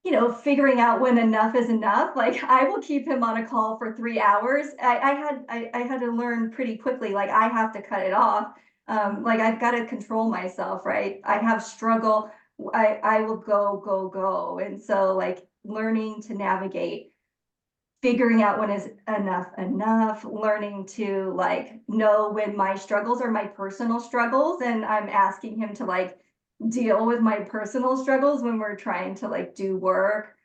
you know, figuring out when enough is enough. Like, I will keep him on a call for 3 hours. I had to learn pretty quickly, like, I have to cut it off. Like, I've got to control myself, right? I have struggle. I will go. And so, like, learning to navigate, figuring out when is enough, learning to like know when my struggles are my personal struggles, and I'm asking him to like deal with my personal struggles when we're trying to like do work.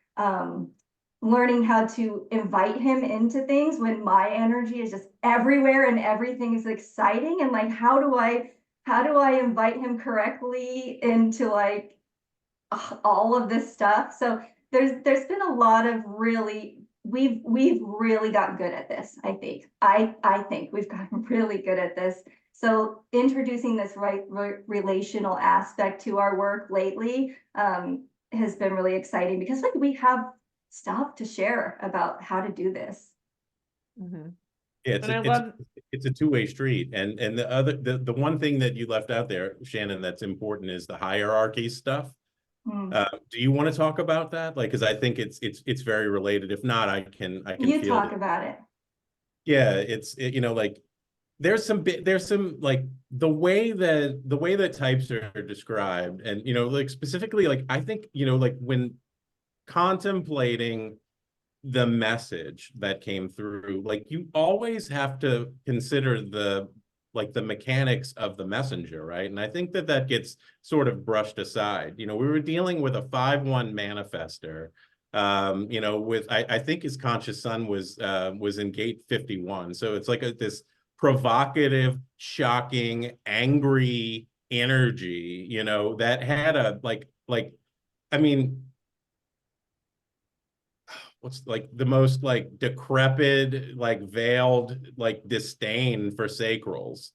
Learning how to invite him into things when my energy is just everywhere and everything is exciting, and like, how do I invite him correctly into like all of this stuff. So there's been a lot of we've really gotten good at this. I think we've gotten really good at this. So introducing this relational aspect to our work lately has been really exciting, because like we have stop to share about how to do this. Mm-hmm. Yeah, And I love, it's a two-way street. And the one thing that you left out there, Shannon, that's important is the hierarchy stuff. Hmm. Do you want to talk about that? Like, because I think it's very related. If not, I can You field talk it. about it. Yeah, you know, like there's some like the way that types are described, and you know, like specifically, like I think, you know, like when contemplating the message that came through, like you always have to consider the mechanics of the messenger, right? And I think that that gets sort of brushed aside. You know, we were dealing with a 5-1 manifester, you know, with I think his conscious sun was in gate 51. So it's like this provocative, shocking, angry energy, you know, that had a like I mean, what's like the most like decrepit, like veiled, like disdain for sacrals.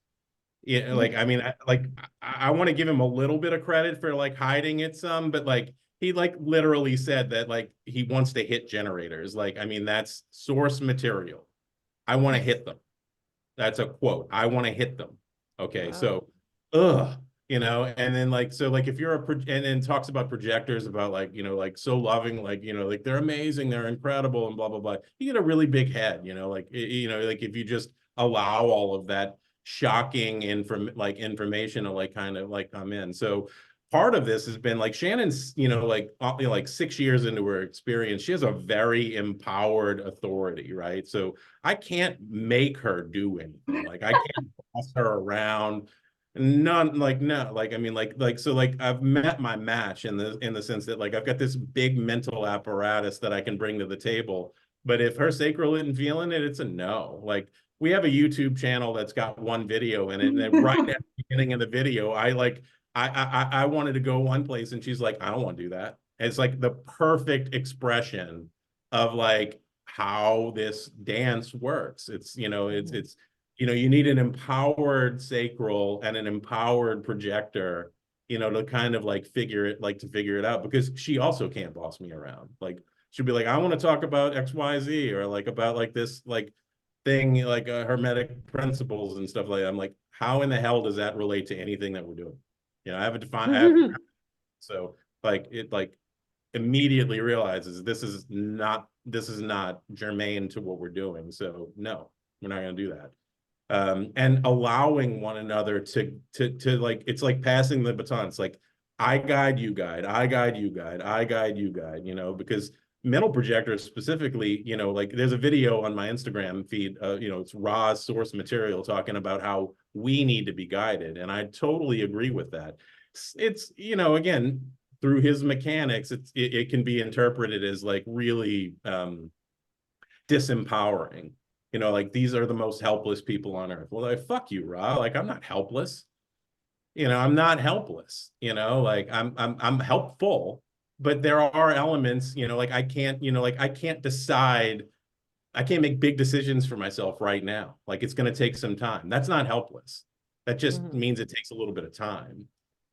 Yeah, like I mean, I want to give him a little bit of credit for like hiding it some, but like he like literally said that like he wants to hit generators. Like, I mean, that's source material. I want to hit them. That's a quote. I want to hit them. Okay, wow. so, ugh, you know, and then like so like if you're and then talks about projectors, about like, you know, like so loving, like, you know, like they're amazing, they're incredible, and blah blah blah. You get a really big head, you know, like you know, like if you just allow all of that shocking information to like kind of like come in. So part of this has been like Shannon's, you know, like 6 years into her experience, she has a very empowered authority, right? So I can't make her do anything. Like I can't boss her around. None, like no, like I mean, so like I've met my match in the sense that like I've got this big mental apparatus that I can bring to the table. But if her sacral isn't feeling it, it's a no. Like we have a YouTube channel that's got one video in it, and then right at the beginning of the video, I wanted to go one place, and she's like, I don't want to do that. And it's like the perfect expression of like how this dance works. It's, you know, it's you know, you need an empowered sacral and an empowered projector, you know, to kind of like figure it out, because she also can't boss me around. Like she'll be like, I want to talk about XYZ, or like about like this like thing, like hermetic principles and stuff like that. I'm like, how in the hell does that relate to anything that we're doing? You know, I have so like it like immediately realizes this is not germane to what we're doing. So no, we're not going to do that. And allowing one another to like, it's like passing the baton. It's like I guide, you guide, I guide, you guide, I guide, you guide, you know, because mental projectors specifically, you know, like there's a video on my Instagram feed, you know, it's raw source material talking about how we need to be guided. And I totally agree with that. It's you know, again, through his mechanics, it can be interpreted as like really disempowering. You know, like these are the most helpless people on earth. Well, like, fuck you, Ra. Like I'm not helpless. You know, I'm not helpless. You know, like I'm helpful, but there are elements. You know, like I can't. You know, like I can't decide. I can't make big decisions for myself right now. Like it's going to take some time. That's not helpless. That just Mm-hmm. means it takes a little bit of time.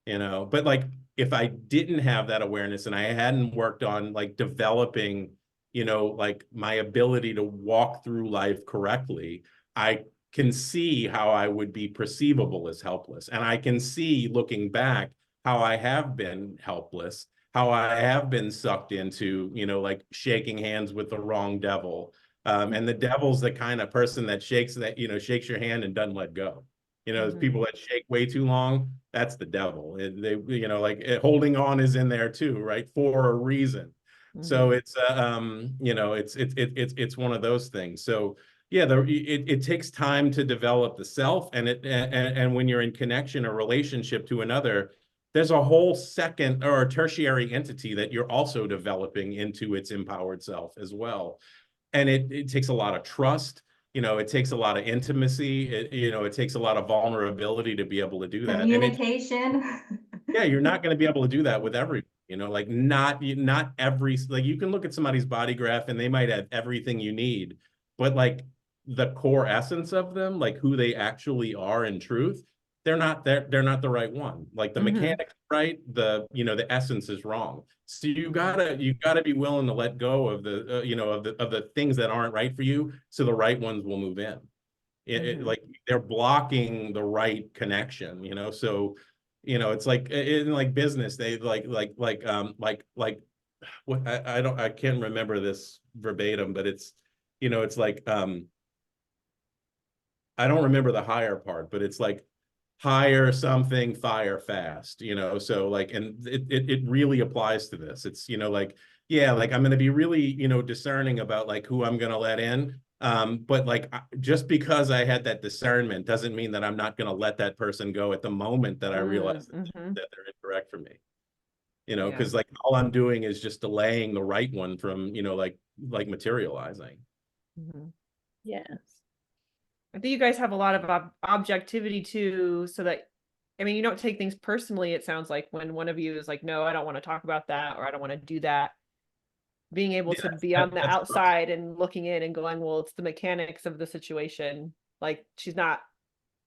You know, but like if I didn't have that awareness and I hadn't worked on like developing, you know, like my ability to walk through life correctly, I can see how I would be perceivable as helpless. And I can see looking back how I have been helpless, how I have been sucked into, you know, like shaking hands with the wrong devil. And the devil's the kind of person that you know, shakes your hand and doesn't let go. You know, there's Mm-hmm. people that shake way too long. That's the devil. They, you know, like holding on is in there too, right? For a reason. So Mm-hmm. it's, you know, it's one of those things. So yeah, it takes time to develop the self, and when you're in connection or relationship to another, there's a whole second or tertiary entity that you're also developing into its empowered self as well. And it takes a lot of trust. You know, it takes a lot of intimacy. You know, it takes a lot of vulnerability to be able to do that. And it, Communication. yeah, you're not going to be able to do that with everyone. You know, like not every, like you can look at somebody's body graph and they might have everything you need, but like the core essence of them, like who they actually are in truth, they're not the right one. Like the mechanics, right? The, the essence is wrong. So you gotta be willing to let go of the, of the things that aren't right for you, so the right ones will move in. Like they're blocking the right connection, so it's like in like business, they what I can't remember this verbatim, but it's like I don't remember the hire part, but it's like hire something, fire fast, so like, and it really applies to this. It's, like, yeah, like I'm going to be really, discerning about like who I'm going to let in. But like, just because I had that discernment doesn't mean that I'm not going to let that person go at the moment that I realize that they're incorrect for me, because like all I'm doing is just delaying the right one from, like materializing. Yes. I think you guys have a lot of objectivity too, so that, I mean, you don't take things personally. It sounds like when one of you is like, no, I don't want to talk about that, or I don't want to do that. Being able to be on the outside and looking in and going, well, it's the mechanics of the situation. Like, she's not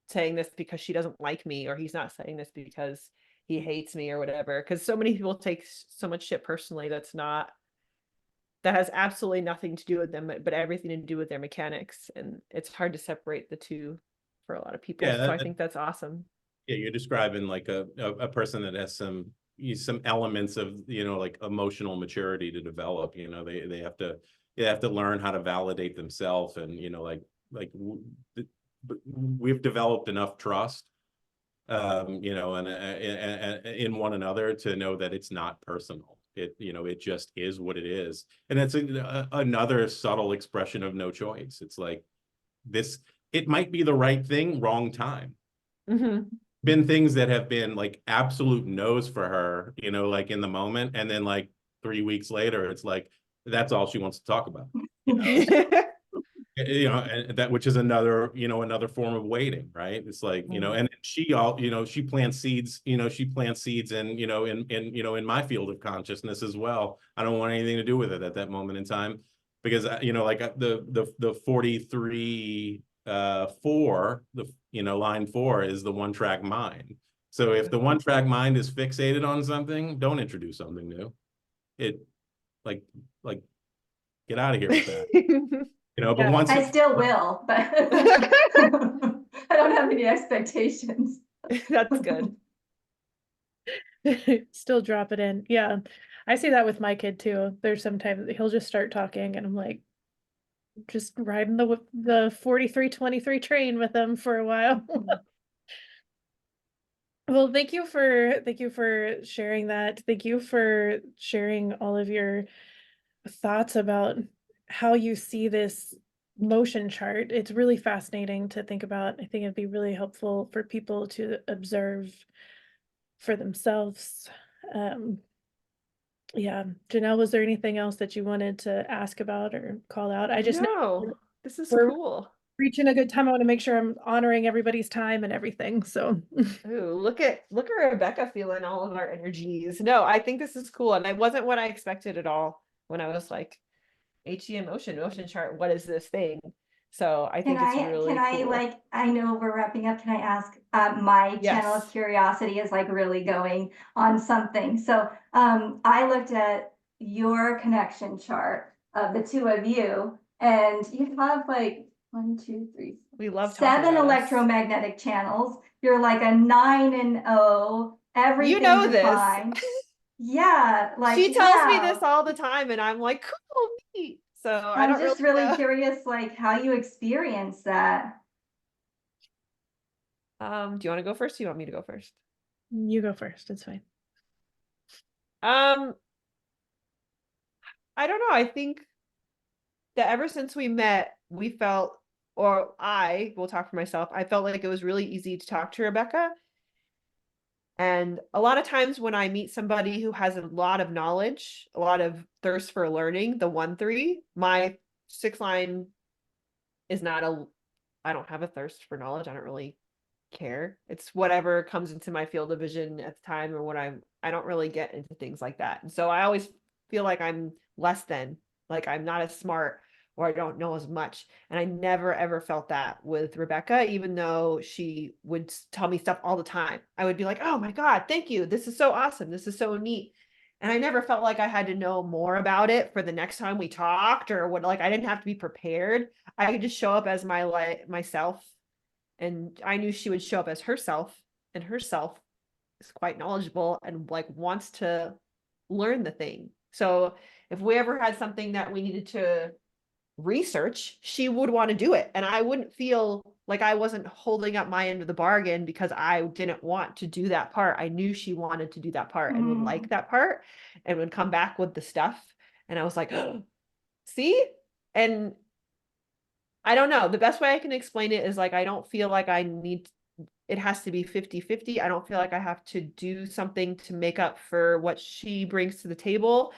saying this because she doesn't like me, or he's not saying this because he hates me or whatever. Because so many people take so much shit personally that has absolutely nothing to do with them, but everything to do with their mechanics. And it's hard to separate the two for a lot of people. So I think that's awesome. Yeah, you're describing like a person that has some elements of, like emotional maturity to develop. They have to learn how to validate themselves, and we've developed enough trust, and in one another to know that it's not personal. It just is what it is, and it's another subtle expression of no choice. It's like this. It might be the right thing, wrong time. Been things that have been like absolute no's for her, like in the moment, and then like 3 weeks later, it's like that's all she wants to talk about. And that, which is another form of waiting, right? It's like, and she plants seeds, in in my field of consciousness as well. I don't want anything to do with it at that moment in time, because like the 43 4, line 4 is the one track mind. So if the one track mind is fixated on something, don't introduce something new. It like get out of here with that. But once I still will, but I don't have any expectations. That's good. Still drop it in. Yeah. I see that with my kid too. There's sometimes he'll just start talking and I'm like just riding the 4323 train with him for a while. Well, thank you for sharing that. Thank you for sharing all of your thoughts about how you see this motion chart. It's really fascinating to think about. I think it'd be really helpful for people to observe for themselves. Yeah, Janelle, was there anything else that you wanted to ask about or call out? I just know this is we're cool. reaching a good time. I want to make sure I'm honoring everybody's time and everything. So Ooh, look at Rebecca feeling all of our energies. No, I think this is cool. And it wasn't what I expected at all when I was like, HDM motion chart, what is this thing? So I think it's really cool. I know we're wrapping up. Can I ask, my channel of curiosity is like really going on something. So I looked at your connection chart of the two of you, and you have like 1, 2, 3, we love 7 electromagnetic channels. You're like a 9 and 0. Everything defined. This. Yeah, like she tells me this all the time, and I'm like, cool, neat. So I'm just really curious, like how you experience that. Do you want to go first? Or do you want me to go first? you go first. It's fine. I don't know. I think that ever since we met, we felt, or I will talk for myself, I felt like it was really easy to talk to Rebecca. And a lot of times when I meet somebody who has a lot of knowledge, a lot of thirst for learning, the 1-3, my 6 line is not I don't have a thirst for knowledge. I don't really care. It's whatever comes into my field of vision at the time, or what I don't really get into things like that. And so I always feel like I'm less than, like I'm not as smart, or I don't know as much. And I never ever felt that with Rebecca, even though she would tell me stuff all the time. I would be like, oh my God, thank you. This is so awesome. This is so neat. And I never felt like I had to know more about it for the next time we talked, or what, like I didn't have to be prepared. I could just show up as myself. And I knew she would show up as herself, and herself is quite knowledgeable and like wants to learn the thing. So if we ever had something that we needed to research, she would want to do it. And I wouldn't feel like I wasn't holding up my end of the bargain because I didn't want to do that part. I knew she wanted to do that part and would like that part and would come back with the stuff. And I was like, oh, see? And I don't know. The best way I can explain it is like, I don't feel like I need, it has to be 50-50. I don't feel like I have to do something to make up for what she brings to the table.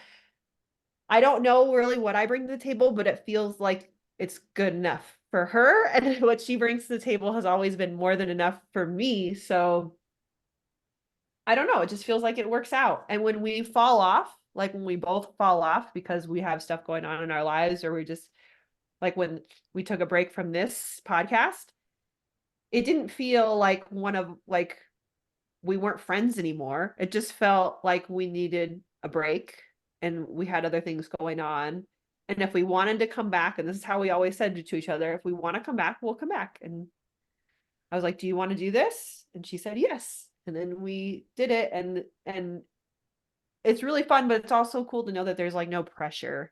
I don't know really what I bring to the table, but it feels like it's good enough for her. And what she brings to the table has always been more than enough for me. So I don't know. It just feels like it works out. And when we fall off, like when we both fall off because we have stuff going on in our lives, or we just like when we took a break from this podcast, it didn't feel like we weren't friends anymore. It just felt like we needed a break and we had other things going on. And if we wanted to come back, and this is how we always said to each other, if we want to come back, we'll come back. And I was like, do you want to do this? And she said, yes. And then we did it. And it's really fun, but it's also cool to know that there's like no pressure.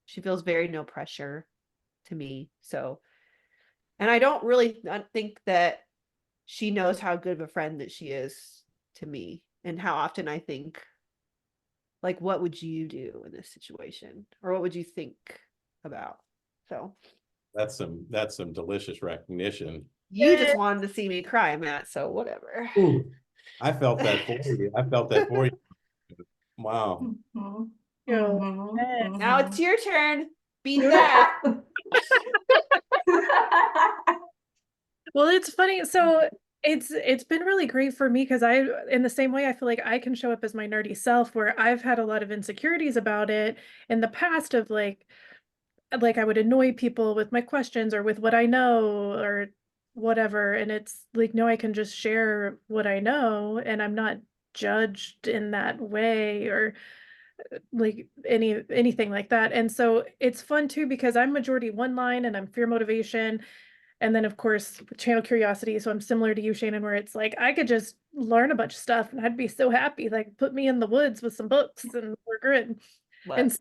She feels very no pressure to me. So, and I don't really think that she knows how good of a friend that she is to me, and how often I think, like, what would you do in this situation? Or what would you think about? So That's some delicious recognition. you just wanted to see me cry, Matt. So whatever. Ooh, I felt that for you. I felt that for you. Wow. Now it's your turn. Beat that. Well, it's funny. So it's been really great for me because I, in the same way, I feel like I can show up as my nerdy self, where I've had a lot of insecurities about it in the past of like I would annoy people with my questions or with what I know or whatever. And it's like, no, I can just share what I know and I'm not judged in that way or like anything like that. And so it's fun too because I'm majority one line and I'm fear motivation. And then of course channel curiosity. So I'm similar to you, Shannon, where it's like I could just learn a bunch of stuff and I'd be so happy. Like put me in the woods with some books and we're good. And so,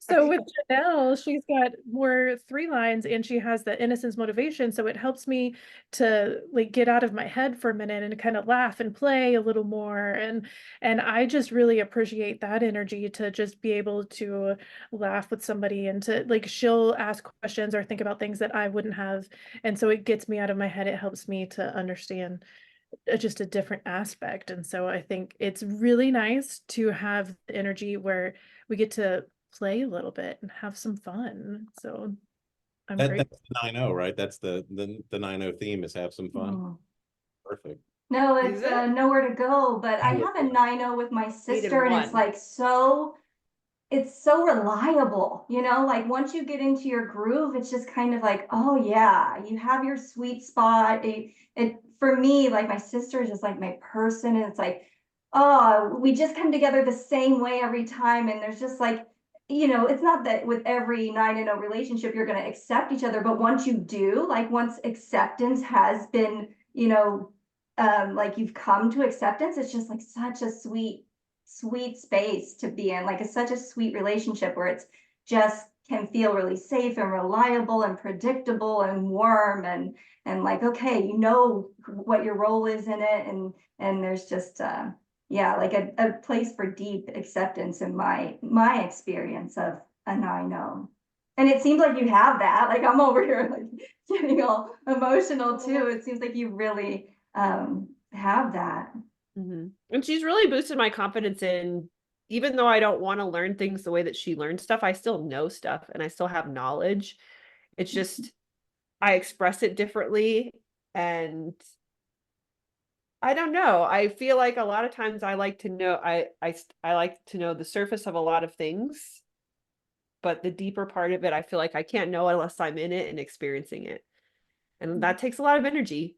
so with Janelle, she's got more three lines and she has the innocence motivation. So it helps me to like get out of my head for a minute and kind of laugh and play a little more. And I just really appreciate that energy to just be able to laugh with somebody and to like she'll ask questions or think about things that I wouldn't have. And so it gets me out of my head. It helps me to understand just a different aspect. And so I think it's really nice to have the energy where we get to play a little bit and have some fun. So I'm great. That's the 9-0, right? That's the 9-0 theme is have some fun. Perfect. No, it's nowhere to go, but I have a 9-0 with my sister and it's like it's so reliable, you know, like once you get into your groove, it's just kind of like, oh yeah, you have your sweet spot. It for me, like my sister is just like my person, and it's like, oh, we just come together the same way every time. And there's just like, you know, it's not that with every 9-0 relationship you're going to accept each other, but once you do, like once acceptance has been, you know, like you've come to acceptance, it's just like such a sweet space to be in. Like it's such a sweet relationship where it's just can feel really safe and reliable and predictable and warm and like, okay, you know what your role is in it. And there's just yeah, like a place for deep acceptance in my experience of a 9-0. And it seems like you have that. Like I'm over here like getting all emotional too. It seems like you really have that. And she's really boosted my confidence in, even though I don't want to learn things the way that she learns stuff, I still know stuff and I still have knowledge. It's just, I express it differently. And I don't know. I feel like a lot of times I like to know, I like to know the surface of a lot of things. but the deeper part of it, I feel like I can't know unless I'm in it and experiencing it. And that takes a lot of energy.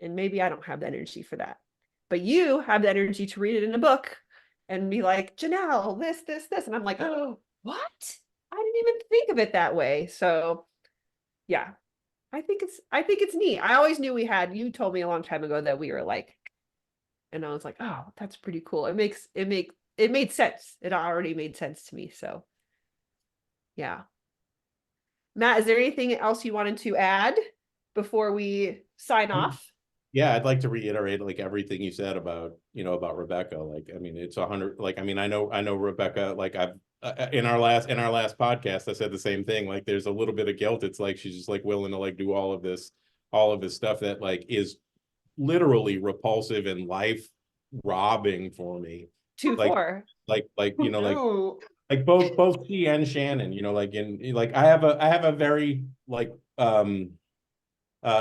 And maybe I don't have the energy for that. But you have the energy to read it in a book and be like, Janelle, this. And I'm like, oh, what? I didn't even think of it that way. So yeah, I think it's neat. I always knew you told me a long time ago that we were like, and I was like, oh, that's pretty cool. It made sense. It already made sense to me. So yeah. Matt, is there anything else you wanted to add before we sign off? Yeah, I'd like to reiterate like everything you said about, about Rebecca. Like, I mean, it's 100, like, I mean, I know Rebecca, like I've, in our last podcast, I said the same thing. Like, there's a little bit of guilt. It's like, she's just like willing to like do all of this stuff that like is literally repulsive and life robbing for me. Like, 2-4. like, No. like both she and Shannon, like like I have a very like,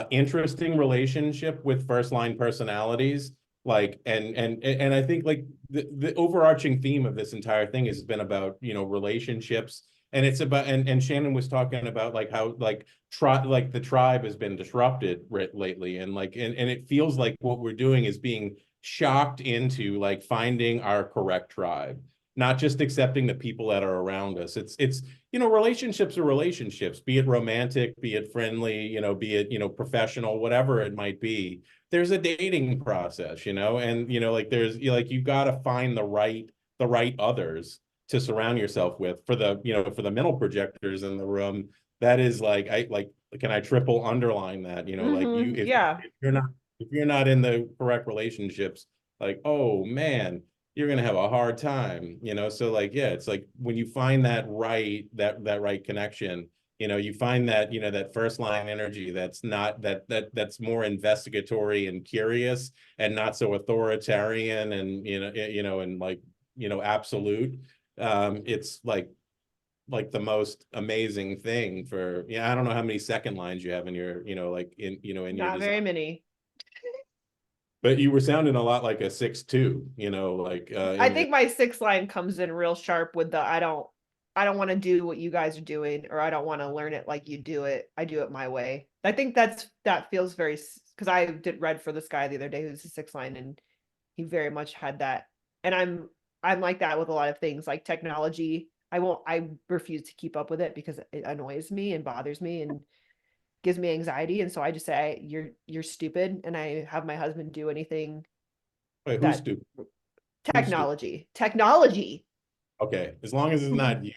interesting relationship with first line personalities, like, and I think like the overarching theme of this entire thing has been about relationships, and it's about, and Shannon was talking about like how like the tribe has been disrupted lately, and like and it feels like what we're doing is being shocked into like finding our correct tribe, not just accepting the people that are around us. It's relationships are relationships, be it romantic, be it friendly, be it, professional, whatever it might be. There's a dating process, and, like there's, like, you got to find the right others to surround yourself with. For for the middle projectors in the room, that is like, can I triple underline that, like Yeah. if you're not in the correct relationships, like, oh man, you're going to have a hard time, so like, yeah, it's like when you find that right connection, you find that, that first line energy that's not that's more investigatory and curious and not so authoritarian and and like absolute. It's like the most amazing thing for, I don't know how many second lines you have in your like in in your Not design. very many. But you were sounding a lot like a 6'2", like I think my 6th line comes in real sharp with the I don't want to do what you guys are doing, or I don't want to learn it like you do it. I do it my way. I think that feels very, because I read for this guy the other day who's a 6th line, and he very much had that. And I'm like that with a lot of things, like technology. I refuse to keep up with it because it annoys me and bothers me and gives me anxiety. And so I just say, you're stupid. And I have my husband do anything. Wait, who's stupid? Technology. Okay, as long as it's not you.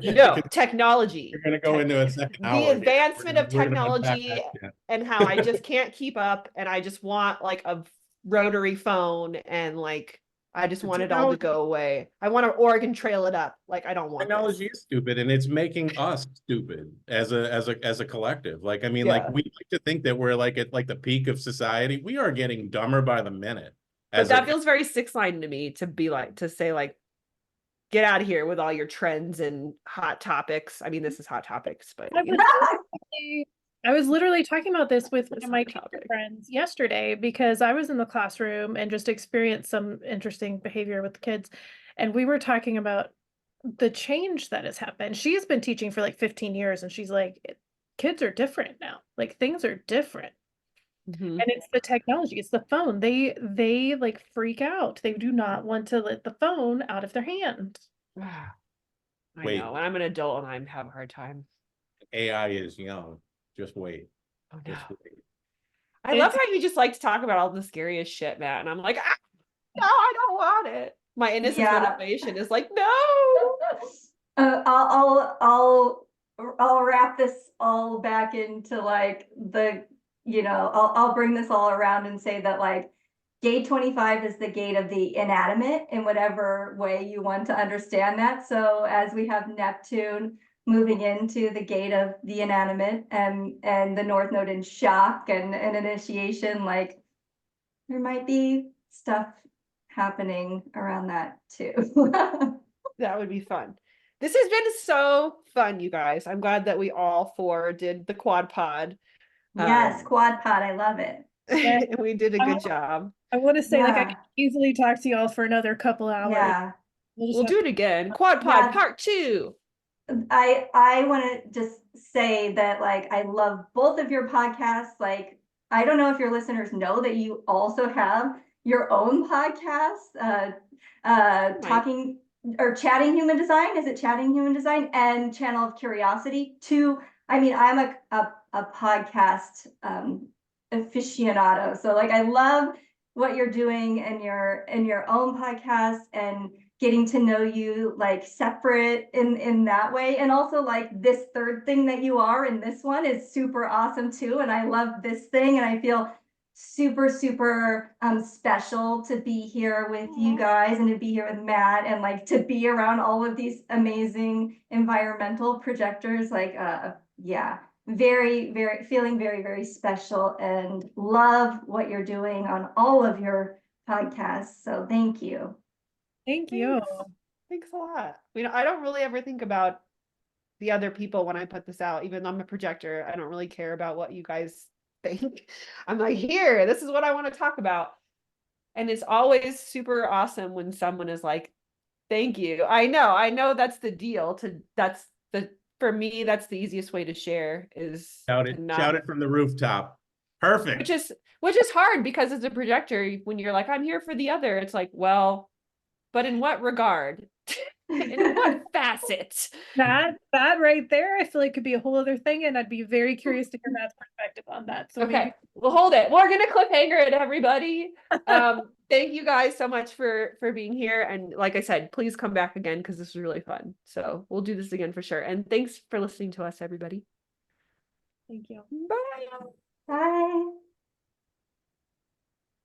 No, technology. You're gonna go into a second hour. The advancement of We're gonna unpack technology that. and how I just can't keep up, and I just want like a rotary phone, and like I just want it all to go away. I want to Oregon Trail it up. Like, I don't want Technology this. is stupid, and it's making us stupid as a collective. Like, I mean, Yeah. like, we like to think that we're like at like the peak of society. We are getting dumber by the minute. But that feels very 6th line to me, to be like, to say like, get out of here with all your trends and hot topics. I mean, this is hot topics, but I was literally talking about this with one of my teacher friends yesterday, because I was in the classroom and just experienced some interesting behavior with the kids. And we were talking about the change that has happened. She's been teaching for like 15 years, and she's like, kids are different now. Like, things are different. And it's the technology, it's the phone. They like freak out. They do not want to let the phone out of their hand. I know, and I'm an adult and I have a hard time. AI is young. Just wait. Oh no. Just wait. I love how you just like to talk about all the scariest shit, Matt. And I'm like, no, I don't want it. My innocent motivation is like, no. I'll wrap this all back into like the, I'll bring this all around and say that like gate 25 is the gate of the inanimate in whatever way you want to understand that. So as we have Neptune moving into the gate of the inanimate and the North Node in shock and initiation, like there might be stuff happening around that too. That would be fun. This has been so fun, you guys. I'm glad that we all 4 did the quad pod. Yes, quad pod. I love it. We did a good job. I want to say, like, I could easily talk to y'all for another couple hours. Yeah. We'll do it again. Quad pod part 2. I want to just say that like I love both of your podcasts. Like I don't know if your listeners know that you also have your own podcast, talking or chatting human design. Is it chatting human design and Channel of Curiosity? I mean, I'm a podcast aficionado, so like I love what you're doing in your own podcast and getting to know you like separate in that way, and also like this third thing that you are in this one is super awesome too, and I love this thing, and I feel super special to be here with you guys and to be here with Matt and like to be around all of these amazing environmental projectors. Like yeah, very feeling very special and love what you're doing on all of your podcasts, so thank you. Thank you. Thanks a lot. I don't really ever think about the other people when I put this out, even though I'm a projector. I don't really care about what you guys think. I'm like, here, this is what I want to talk about. And it's always super awesome when someone is like, thank you. I know that's the deal for me, that's the easiest way to share is Shout to it, not, shout it from the rooftop. Perfect. which is hard because as a projector, when you're like, I'm here for the other, it's like, well, but in what regard? In what facet? That right there, I feel like could be a whole other thing, and I'd be very curious to hear Matt's perspective on that. So Okay, maybe we'll hold it. We're gonna cliffhanger it, everybody. Thank you guys so much for being here. And like I said, please come back again because this was really fun. So we'll do this again for sure. And thanks for listening to us, everybody. thank you. Bye. Bye.